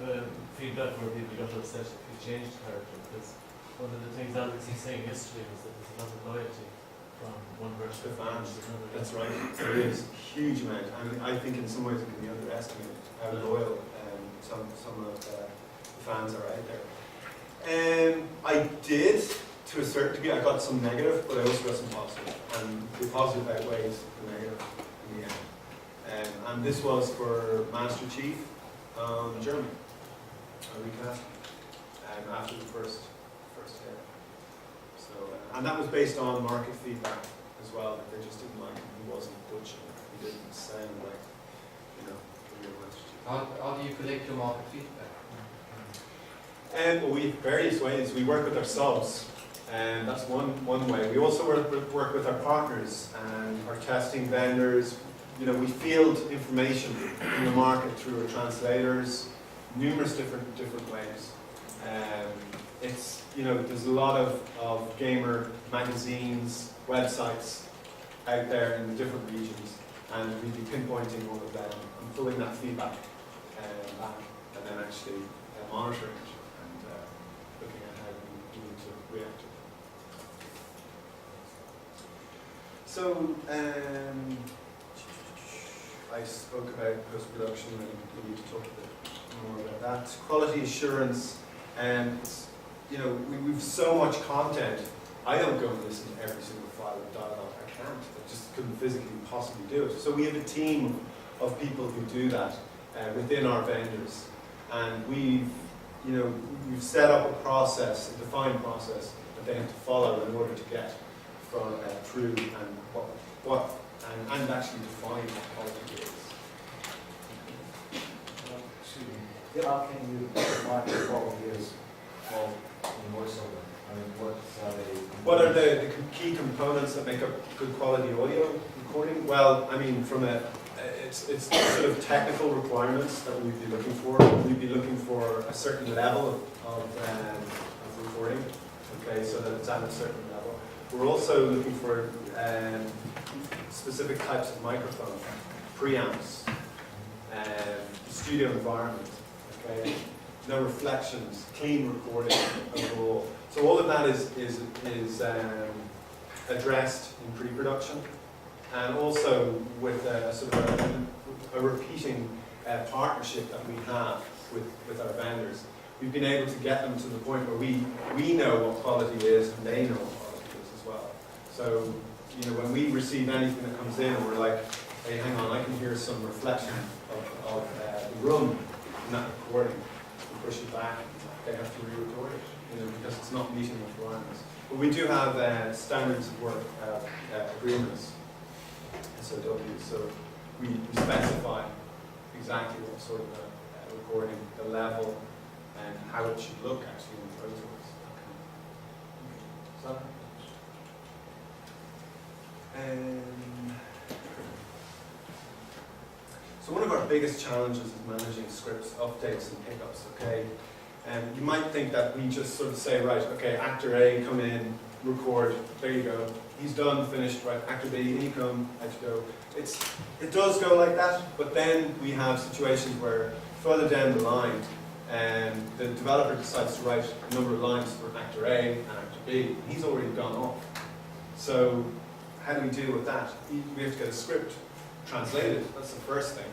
feedback where people got upset if you changed the character? Because one of the things Alex was saying yesterday was that there's a lot of loyalty from one version the fans, to another. that's right. There is a huge amount. I mean, I think in some ways it can be underestimated how loyal some of the fans are out there. I did, to a certain degree, I got some negative, but I also got some positive. And the positive outweighs the negative in the end. And this was for Master Chief Germany. I recast after the first hit. So, and that was based on market feedback as well, that they just didn't like him. He wasn't Dutch, he didn't sound like, you know, the real Master Chief. How do you collect your market feedback? Well, we have various ways. We work with our subs, and that's one way. We also work with our partners and our testing vendors. You know, we field information in the market through our translators, numerous different ways. It's, you know, there's a lot of gamer magazines, websites out there in the different regions, and we'd be pinpointing all of them and pulling that feedback back, and then actually monitoring it and looking at how we need to react to it. So, I spoke about post-production, and we need to talk a bit more about that. Quality assurance, and you know, we've so much content. I don't go and listen to every single file of dialogue. I can't. I just couldn't physically possibly do it. So we have a team of people who do that within our vendors, and we've set up a process, a defined process that they have to follow in order to get from through and what and actually define what quality is. How can you define the quality is of in voiceover? I mean, what are the key components that make up good quality audio recording? Well, I mean, from it's sort of technical requirements that we'd be looking for. We'd be looking for a certain level of recording, okay, so that it's at a certain level. We're also looking for specific types of microphone, preamps, studio environment, okay, no reflections, clean recording overall. So all of that is addressed in pre-production, and also with a sort of a repeating partnership that we have with our vendors. We've been able to get them to the point where we know what quality is and they know what quality is as well. So, you know, when we receive anything that comes in, we're like, hey, hang on, I can hear some reflection of the room in that recording. We push it back, they have to re-record it, you know, because it's not meeting the requirements. But we do have standards of work agreements, SOWs, so we specify exactly what sort of recording, the level, and how it should look actually in Pro Tools. Okay. So one of our biggest challenges is managing scripts, updates, and pickups, okay? And you might think that we just sort of say, right, okay, actor A, come in, record, there you go. He's done, finished, right, actor B, in you come, out you go. It does go like that, but then we have situations where further down the line, the developer decides to write a number of lines for actor A and actor B. He's already gone off. So how do we deal with that? We have to get a script translated. That's the first thing.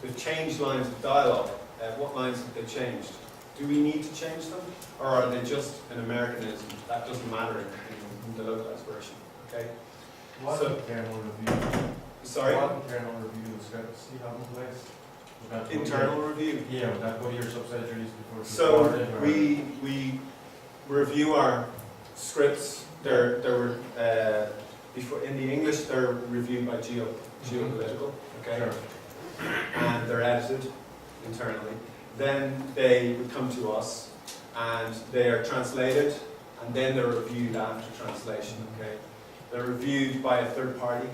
We've changed lines of dialogue. What lines have they changed? Do we need to change them? Or are they just an Americanism? That doesn't matter in the localized version. Okay? What internal review? Sorry? What internal review scripts do you have in place? Would that go Internal to review? Yeah, would that go to your subsidiaries before it's So recorded, or- we review our scripts. They're before in the English they're reviewed by geopolitical, okay, Sure. and they're edited internally. Then they would come to us, and they are translated, and then they're reviewed after translation. Okay, they're reviewed by a third party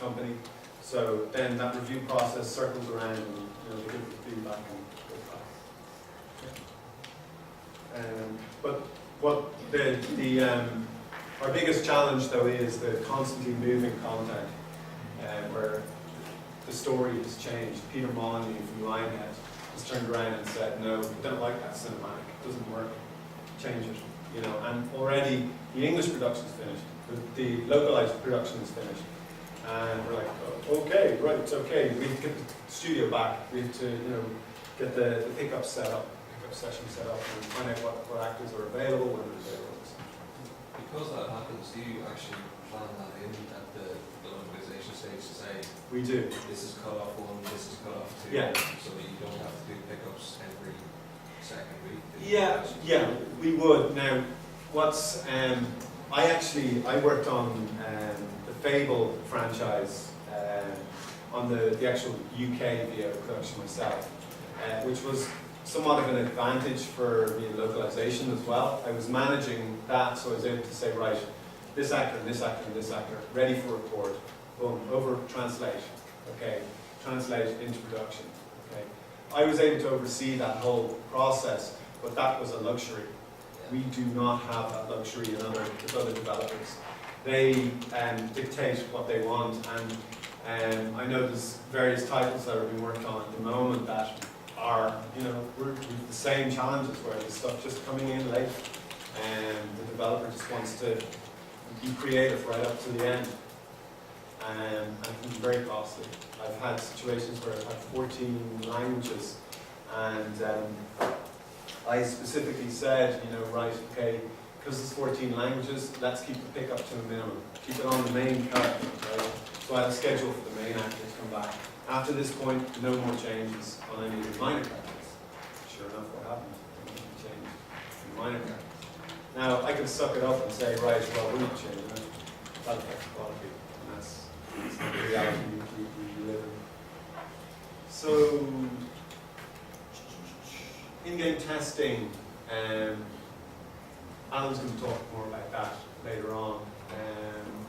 company. So then that review process circles around, and they give the feedback and go back. But what our biggest challenge though is the constantly moving content, where the story has changed. Peter Molyneux from Lionhead has turned around and said, no, we don't like that cinematic, it doesn't work, change it. And already the English production is finished, the localized production is finished. And we're like, oh, okay, right, it's okay. We have to get the studio back. We have to, get the pickup set up, pickup session set up, and find out what actors are available, when they're available. Because that happens, do you actually plan that in at the localization stage to say, We do. this is cut off one, this is cut off two, Yeah. so that you don't have to do pickups every second week? Yeah, we would. Now, I worked on the Fable franchise on the actual UK VO production myself, which was somewhat of an advantage for the localization as well. I was managing that, so I was able to say, right, this actor and this actor and this actor, ready for record, boom, over translate, okay, translate into production, okay. I was able to oversee that whole process, but that was a luxury. We do not have that luxury with other developers. They dictate what they want, and I know there's various titles that are being worked on at the moment that are, with the same challenges where there's stuff just coming in late, and the developer just wants to be creative right up to the end, and it can be very costly. I've had situations where I've had 14 languages, and I specifically said, right, okay, because it's 14 languages, let's keep the pickup to a minimum. Keep it on the main character, right? So I had a schedule for the main actor to come back. After this point, no more changes on any of the minor characters. Sure enough, what happened? Changed in minor characters. Now, I can suck it up and say, right, well, we're not changing it. That affects quality, and that's not the reality we live in. So, in-game testing, Alan's going to talk more about that later on.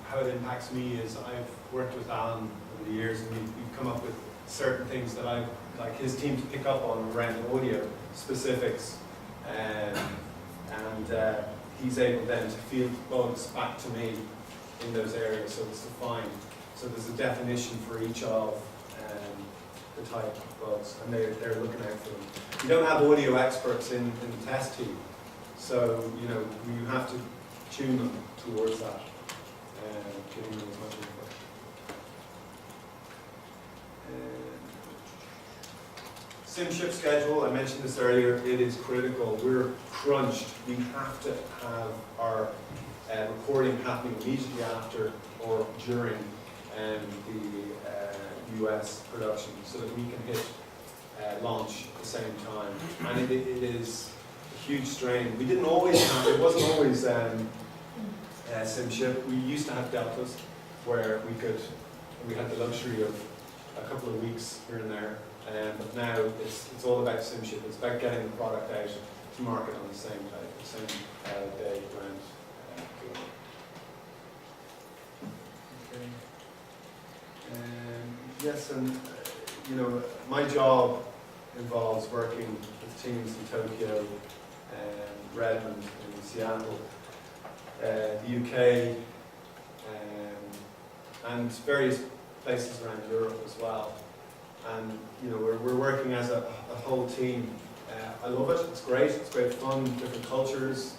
How it impacts me is I've worked with Alan over the years, and we've come up with certain things that I'd like his team to pick up on around audio specifics, and he's able then to field bugs back to me in those areas, so it's defined. So there's a definition for each of the type of bugs, and they're looking out for them. You don't have audio experts in the test team, so you have to tune them towards that, giving them as much input. SimShip schedule, I mentioned this earlier, it is critical. We're crunched. We have to have our recording happening immediately after or during the US production, so that we can hit launch at the same time. And it is a huge strain. We didn't always have, it wasn't always SimShip. We used to have deltas where we had the luxury of a couple of weeks here and there. But now it's all about SimShip. It's about getting the product out to market on the same day, around. Okay. Yes, and you know, my job involves working with teams in Tokyo, Redmond, in Seattle, the UK, and various places around Europe as well. And you know, we're working as a whole team. I love it. It's great fun, different cultures,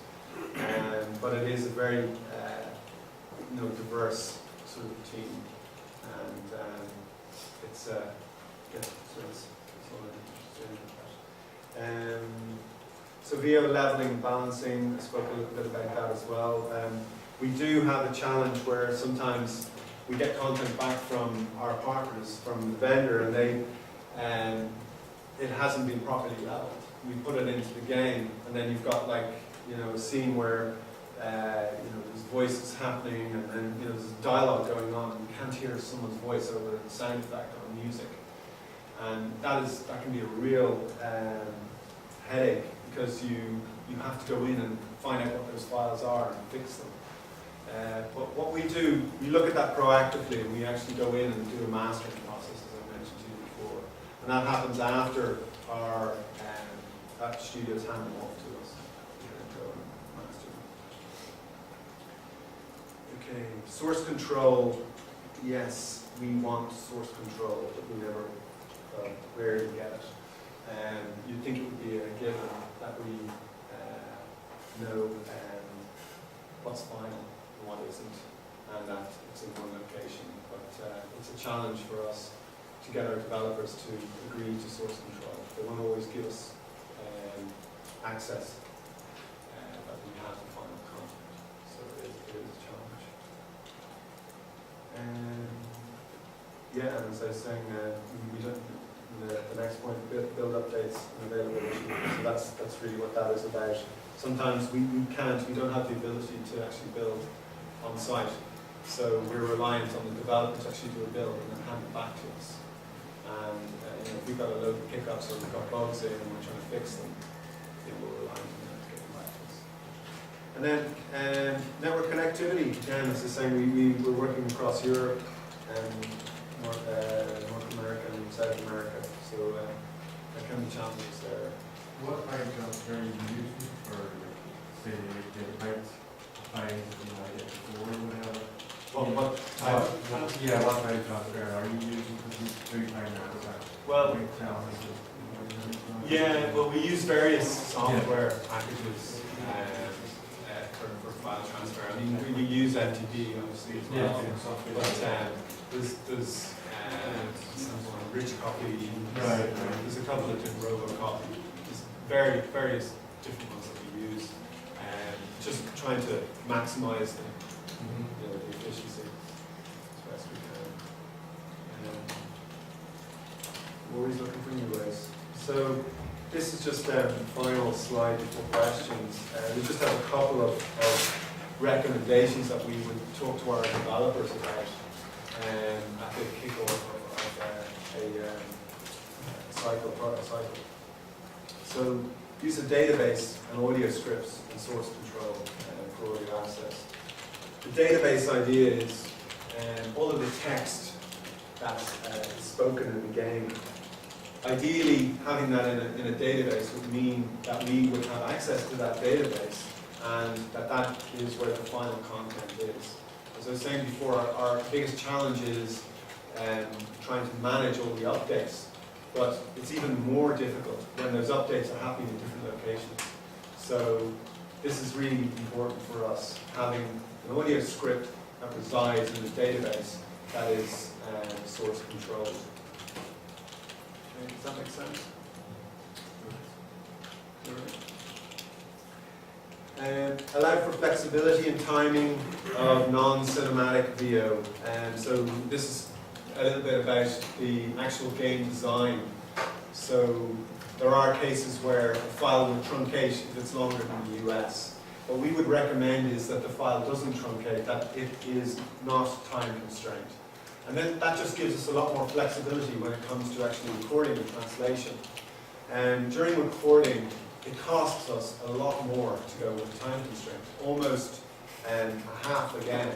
but it is a very you know, diverse sort of team, and it's yeah, so it's all I'm interested in. So VO leveling and balancing, I spoke a little bit about that as well. We do have a challenge where sometimes we get content back from our partners, from the vendor, and they, it hasn't been properly leveled. We put it into the game, and then you've got like, you know, a scene where, you know, there's voices happening, and then, you know, there's dialogue going on, and you can't hear someone's voice over the sound effect on music. And that can be a real headache, because you have to go in and find out what those files are and fix them. But what we do, we look at that proactively, and we actually go in and do a mastering process, as I mentioned to you before. And that happens after our studios hand them off to us. Go and master them. Okay, source control. Yes, we want source control, but we never rarely get it. You'd think it would be a given that we know what's final and what isn't, and that it's in one location. But it's a challenge for us to get our developers to agree to source control. They won't always give us access that we have the final content. So it is a challenge. Yeah, and as I was saying, we don't. The next point, build updates and availability. So that's really what that is about. Sometimes we don't have the ability to actually build on site. So we're reliant on the developer to actually do a build and then hand it back to us. And you know, if we've got a load of pickups or we've got bugs in and we're trying to fix them, we're reliant on them to get them back to us. And then network connectivity. Again, as I was saying, we're working across Europe and North America and South America, so there can be challenges there. What kind of transfer are you using for, like, say, the bytes files you might get before or whatever? What type of transfer? Yeah, what kind of transfer are you using? Because you do kind of that. Well, yeah, well, we use various software packages for file transfer. I mean, we use MTD obviously as well, but there's rich copy. Right. There's a couple of different robocop. There's various different ones that we use, just trying to maximize the, you know, the efficiency as best we can. We're always looking for new ways. So this is just the final slide before questions. We just have a couple of recommendations that we would talk to our developers about at the kickoff of a product cycle. So use a database and audio scripts and source control for audio access. The database idea is all of the text that is spoken in the game. Ideally, having that in a database would mean that we would have access to that database, and that is where the final content is. As I was saying before, our biggest challenge is trying to manage all the updates, but it's even more difficult when those updates are happening in different locations. So this is really important for us, having an audio script that resides in the database that is source controlled. Okay, does that make sense? Allow for flexibility and timing of non-cinematic VO. So this is a little bit about the actual game design. So there are cases where a file will truncate if it's longer than the US. What we would recommend is that the file doesn't truncate, that it is not time constrained. And then that just gives us a lot more flexibility when it comes to actually recording and translation. And during recording, it costs us a lot more to go with time constraint, almost a half again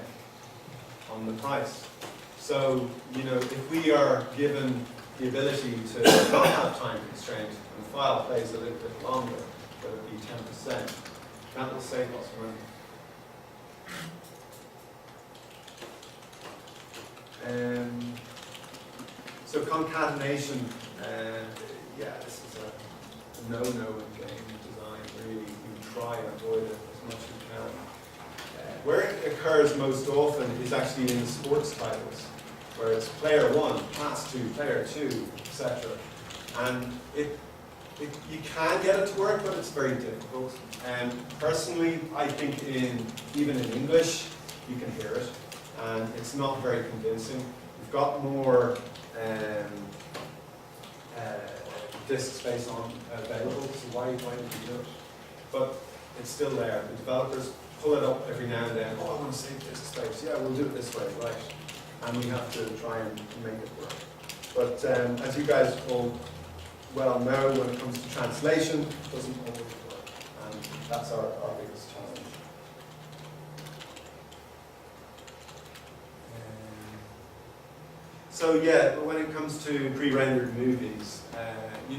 on the price. So, you know, if we are given the ability to not have time constraint and the file plays a little bit longer, whether it be 10%, that will save us money. So concatenation, yeah, this is a no-no in game design, really. You try and avoid it as much as you can. Where it occurs most often is actually in the sports titles, where it's player 1, pass to player 2, etc. And you can get it to work, but it's very difficult. Personally, I think even in English, you can hear it, and it's not very convincing. We've got more disk space available, so why don't we do it? But it's still there. The developers pull it up every now and then. Oh, I want to save disk space. Yeah, we'll do it this way, right? And we have to try and make it work. But as you guys all well know, when it comes to translation, it doesn't always work. And that's our biggest challenge. So yeah, when it comes to pre-rendered movies,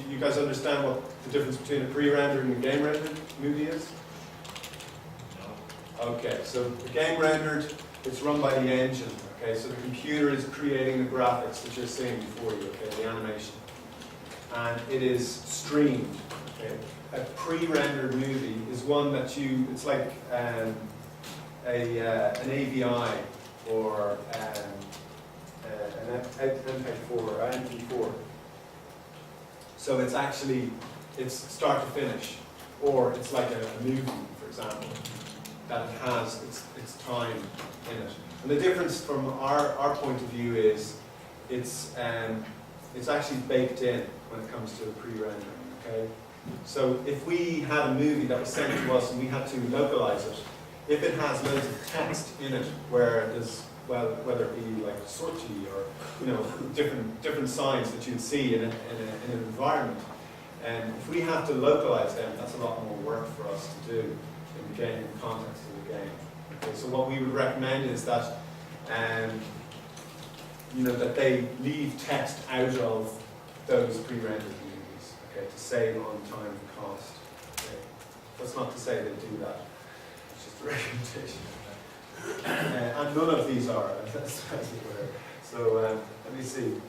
you guys understand what the difference between a pre-rendered and a game-rendered movie is? No. Okay, so the game-rendered, it's run by the engine. Okay, so the computer is creating the graphics that you're seeing before you. Okay, the animation, and it is streamed. Okay, a pre-rendered movie is one that it's like an AVI or an MP4 or MP4. So it's start to finish, or it's like a movie, for example, that it has its time in it. And the difference from our point of view is it's actually baked in when it comes to pre-rendering. Okay, so if we had a movie that was sent to us and we had to localize it, if it has loads of text in it where there's, well, whether it be like sortie or, you know, different signs that you'd see in an environment, and if we have to localize them, that's a lot more work for us to do in the context of the game. Okay, so what we would recommend is that, you know, that they leave text out of those pre-rendered movies, okay, to save on time and cost. Okay. That's not to say they do that. It's just a recommendation. And none of these are, as it were. So let me see.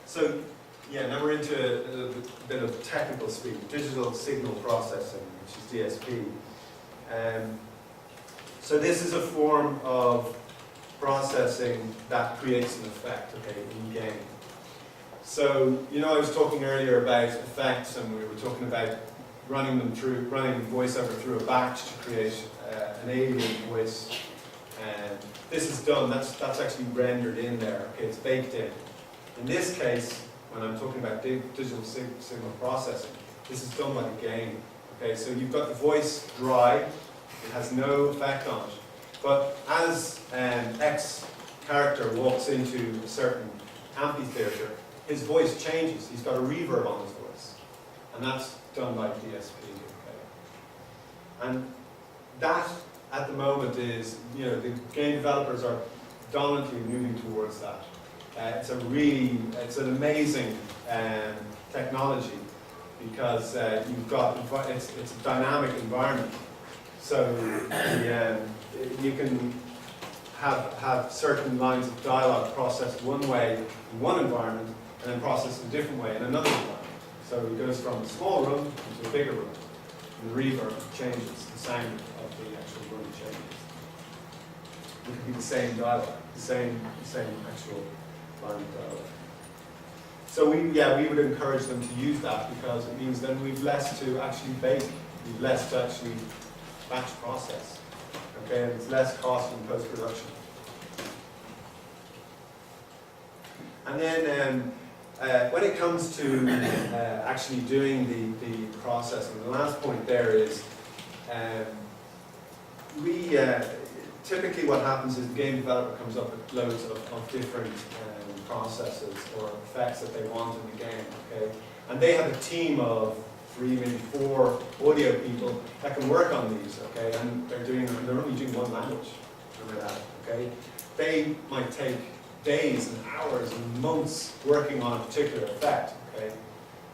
So yeah, now we're into a bit of technical speak, digital signal processing, which is DSP. So this is a form of processing that creates an effect, okay, in game. So, you know, I was talking earlier about effects, and we were talking about running voiceover through a batch to create an alien voice. And this is done, that's actually rendered in there, okay, it's baked in. In this case, when I'm talking about digital signal processing, this is done by the game. Okay, so you've got the voice dry, it has no effect on it. But as X character walks into a certain amphitheater, his voice changes. He's got a reverb on his voice. And that's done by DSP. Okay. And that, at the moment, is, you know, the game developers are dominantly moving towards that. It's an amazing technology, because you've got, it's a dynamic environment. So you can have certain lines of dialogue processed one way in one environment, and then processed a different way in another environment. So it goes from a small room into a bigger room. And the reverb changes, the sound of the actual room changes. It could be the same dialogue, the same actual line of dialogue. So we would encourage them to use that because it means then we've less to actually bake, we've less to actually batch process. Okay, and it's less cost in post-production. And then when it comes to actually doing the processing, the last point there is typically what happens is the game developer comes up with loads of different processes or effects that they want in the game, okay? And they have a team of 3, maybe 4 audio people that can work on these, okay? And they're only doing one language, remember that, okay? They might take days and hours and months working on a particular effect, okay?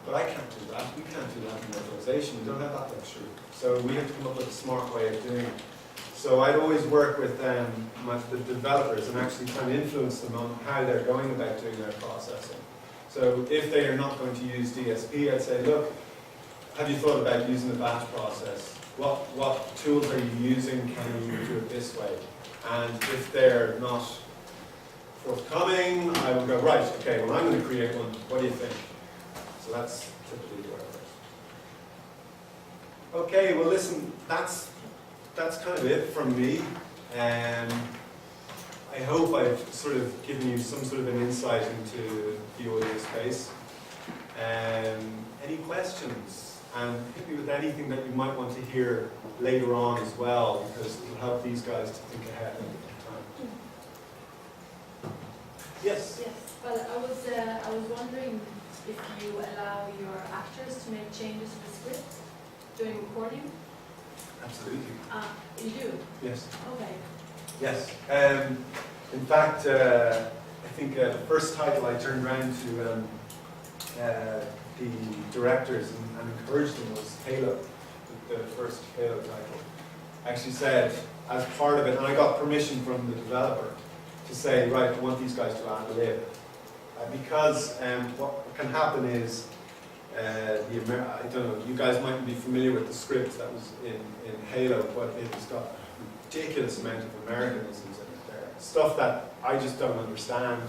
But I can't do that. We can't do that in localization. We don't have that luxury. So we have to come up with a smart way of doing it. So I'd always work with the developers and actually try and influence them on how they're going about doing their processing. So if they are not going to use DSP, I'd say, look, have you thought about using the batch process? What tools are you using? Can you do it this way? And if they're not forthcoming, I will go, right, okay, well I'm going to create one. What do you think? So that's typically where it works. Okay, well listen, that's kind of it from me. I hope I've sort of given you some sort of an insight into the audio space. Any questions? And hit me with anything that you might want to hear later on as well, because it will help these guys to think ahead of time. Yes? Yes, well, I was wondering if you allow your actors to make changes to the script during recording? Absolutely. You do? Yes. Okay. Yes. In fact, I think the first title I turned around to the directors and encouraged them was Halo, the first Halo title. I actually said, as part of it, and I got permission from the developer to say, right, I want these guys to ad lib. Because what can happen is, I don't know, you guys mightn't be familiar with the script that was in Halo, but it's got a ridiculous amount of Americanisms in it there. Stuff that I just don't understand,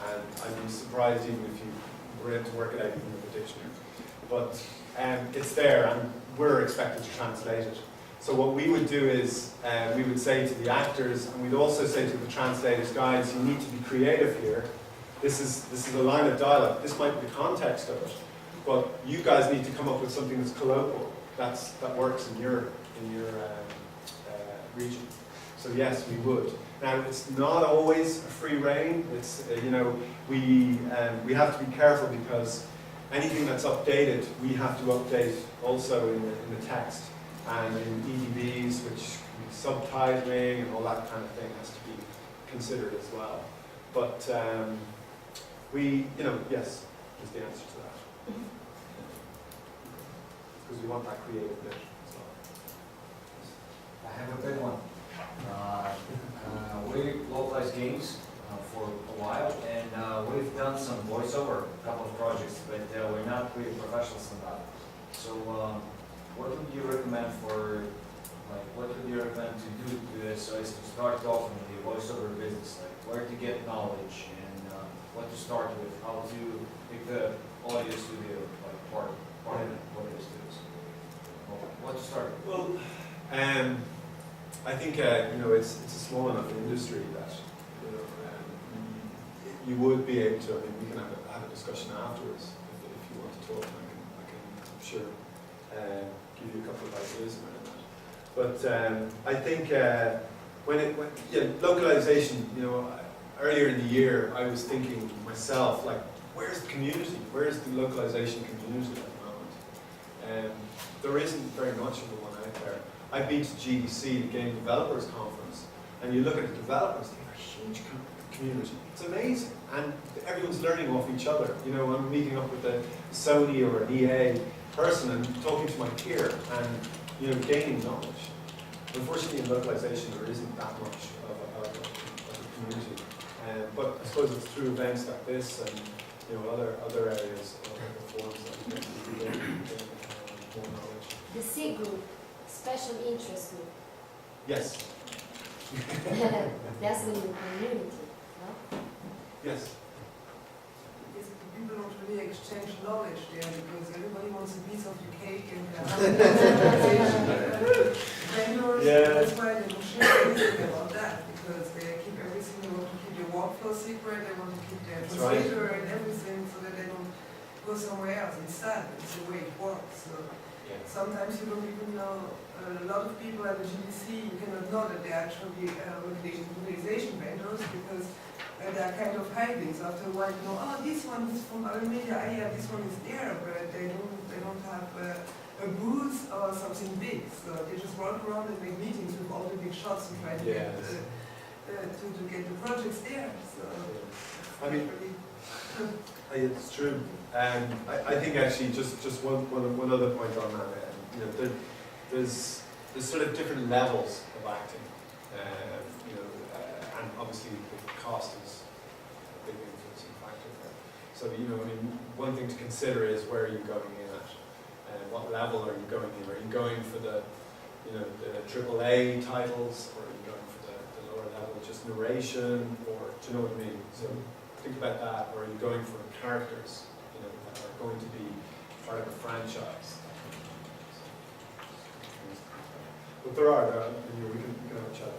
and I'd be surprised even if you were able to work it out even with the dictionary. But it's there, and we're expected to translate it. So what we would do is, we would say to the actors, and we'd also say to the translators, guys, you need to be creative here. This is a line of dialogue. This might be the context of it, but you guys need to come up with something that's colloquial, that works in your region. So yes, we would. Now it's not always a free rein. It's we have to be careful because anything that's updated, we have to update also in the text and in EDBs, which subtitling and all that kind of thing has to be considered as well. But yes, is the answer to that. Because we want that creative bit as well. I have a big one. We localize games for a while, and we've done some voiceover, a couple of projects, but we're not really professionals in that. So what would you recommend to do to this, so as to start off in the voiceover business, like where to get knowledge and what to start with, how to pick the audio studio, like part of it, what it is to this. What to start with? Well, I think it's a small enough industry that you would be able to. I mean, we can have a discussion afterwards if you want to talk. I can I'm sure give you a couple of ideas around that. But I think localization. Earlier in the year, I was thinking myself, like, where's the community? Where's the localization community at the moment? There isn't very much of one out there. I've been to GDC, the Game Developers Conference, and you look at the developers, they have a huge community. It's amazing, and everyone's learning off each other. I'm meeting up with a Sony or an EA person and talking to my peer and gaining knowledge. Unfortunately, in localization, there isn't that much of a community. But I suppose it's through events like this and other areas of forums that we can gain more knowledge. The C group, special interest group. Yes. That's the new community, no? Yes. Is people not really really exchange knowledge there because everybody wants a piece of the cake and vendors. Yeah. That's why they don't share anything about that because they keep everything. They want to keep their workflow secret. They want to keep their That's right. translator and everything so that they don't go somewhere else. Instead, it's the way it works. So sometimes you don't even know. A lot of people at the GDC, you cannot know that they're actually localization vendors because they're kind of hiding. So after a while, you know, oh, this one is from Armenia, yeah, this one is there, but they don't have a booth or something big. So they just walk around and make meetings with all the big shots and try to get the projects there. So I mean, it's true. I think actually just one other point on that. You know, there's sort of different levels of acting. You know, and obviously the cost is a big influencing factor there. So you know, I mean, one thing to consider is where are you going in at, and what level are you going in? Are you going for the, you know, the AAA titles, or are you going for the lower level, just narration, or do you know what I mean? So think about that. Or are you going for characters, you know, that are going to be part of a franchise? But there are, you know, we can have a chat.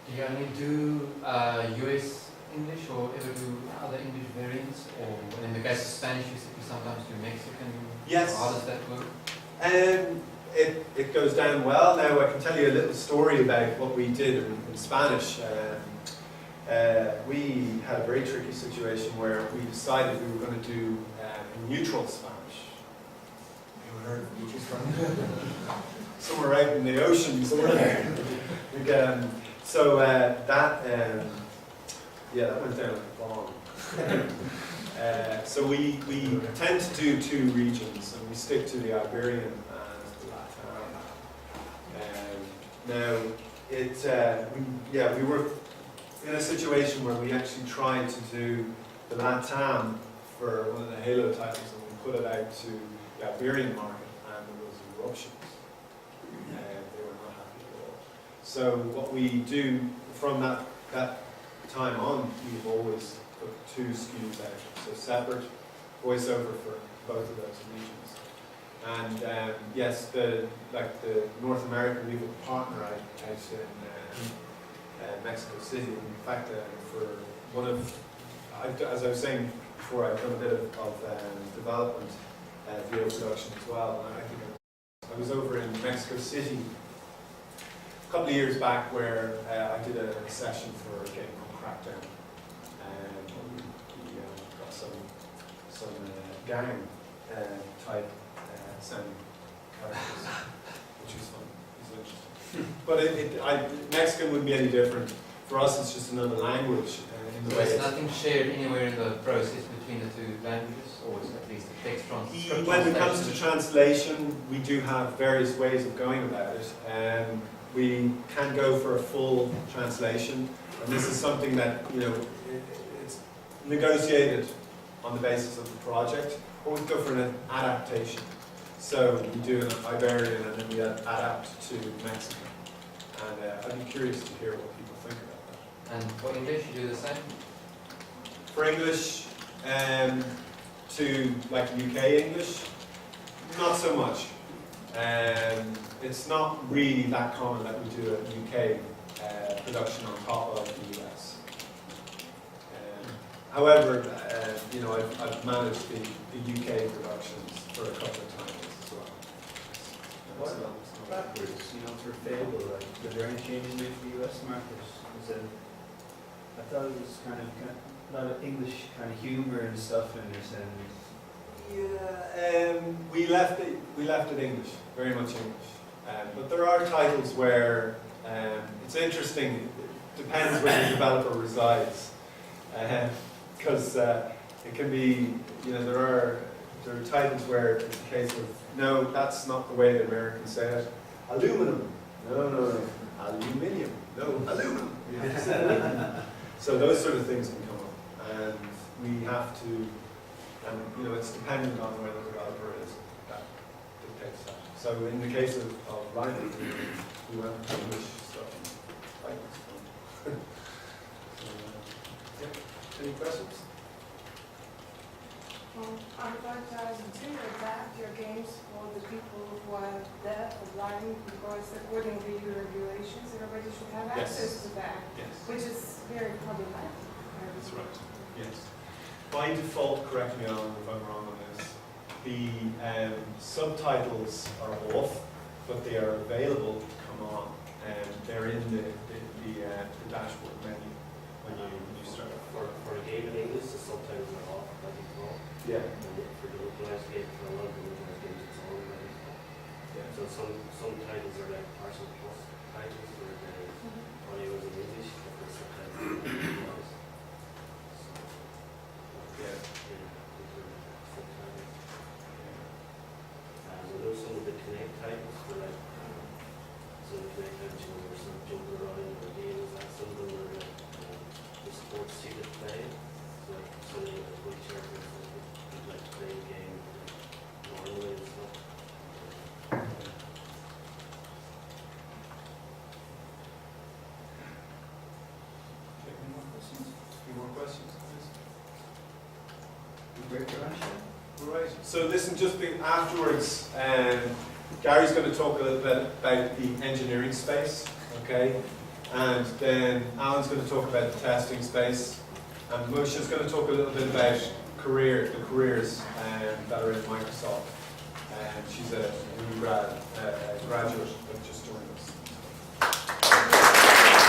Do you only do US English or ever do other English variants? Or in the case of Spanish, you sometimes do Mexican? Yes. Or how does that work? It goes down well. Now I can tell you a little story about what we did in Spanish. We had a very tricky situation where we decided we were going to do neutral Spanish. Anyone heard of neutral Spanish? Somewhere out in the ocean, somewhere there. So that went down like a bomb. So we tend to do two regions, and we stick to the Iberian and the Latam. Now, we were in a situation where we actually tried to do the Latam for one of the Halo titles, and we put it out to the Iberian market, and there was eruptions. They were not happy at all. So what we do from that time on, we've always put two SKUs out, so separate voiceover for both of those regions. And yes, the North American, we have a partner out in Mexico City. In fact, for one of, as I was saying before, I've done a bit of development via production as well. And I think I was over in Mexico City a couple of years back where I did a session for a game called Crackdown. We got some gang type sounding characters, which was fun. It was interesting. But Mexican wouldn't be any different. For us, it's just another language. In the So way there's nothing shared anywhere in the process between the two languages, or is at least the text translation? When it comes to translation, we do have various ways of going about it. We can go for a full translation, and this is something that, you know, it's negotiated on the basis of the project, or we go for an adaptation. So we do an Iberian and then we adapt to Mexican. And I'd be curious to hear what people think about that. And for English, you do the same? For English, to like UK English, not so much. It's not really that common that we do a UK production on top of the US. However, you know, I've managed the UK productions for a couple of times as well. What about backwards, you know, for Fable, like, were there any changes made for the US market? I thought it was kind of a lot of English kind of humour and stuff in this, and yeah, we left it English, very much English. But there are titles where it's interesting. It depends where the developer resides, because it can be, you know, there are titles where it's a case of no, that's not the way the Americans say it. Aluminum, no, aluminium, no, aluminum. You have to say aluminum. So those sort of things can come up, and we have to, and you know, it's dependent on where the developer is. That dictates that. So in the case of Rhino, we went with English stuff. Right. So, yeah. Any questions? I would like to ask, do you adapt your games for the people who are deaf or blind? Because according to EU regulations, everybody should have Yes. access to that, Yes. which is very problematic. That's right. Yes. By default, correct me Alan if I'm wrong on this, the subtitles are off, but they are available to come on, and they're in the dashboard menu when you start. For a game in English, the subtitles are off by default. Yeah. And for the localized game, for a lot of the localized games, it's on by default. Yeah. So some titles are like partial plus titles where the audio is in English, but the subtitles are localized. So, Yeah. subtitles. I know some of the Connect titles for like, some of the Connect titles, you know, there's some jumping around or games, like some of them are like, the sports seated play. So like some of the wheelchair things, like playing a game normally and stuff. Any more questions? Any more questions, please? Great question. Right. So listen, afterwards, Gary's going to talk a little bit about the engineering space, okay? And then Alan's going to talk about the testing space. And Musha's going to talk a little bit about the careers that are in Microsoft. And she's a new graduate that just joined us.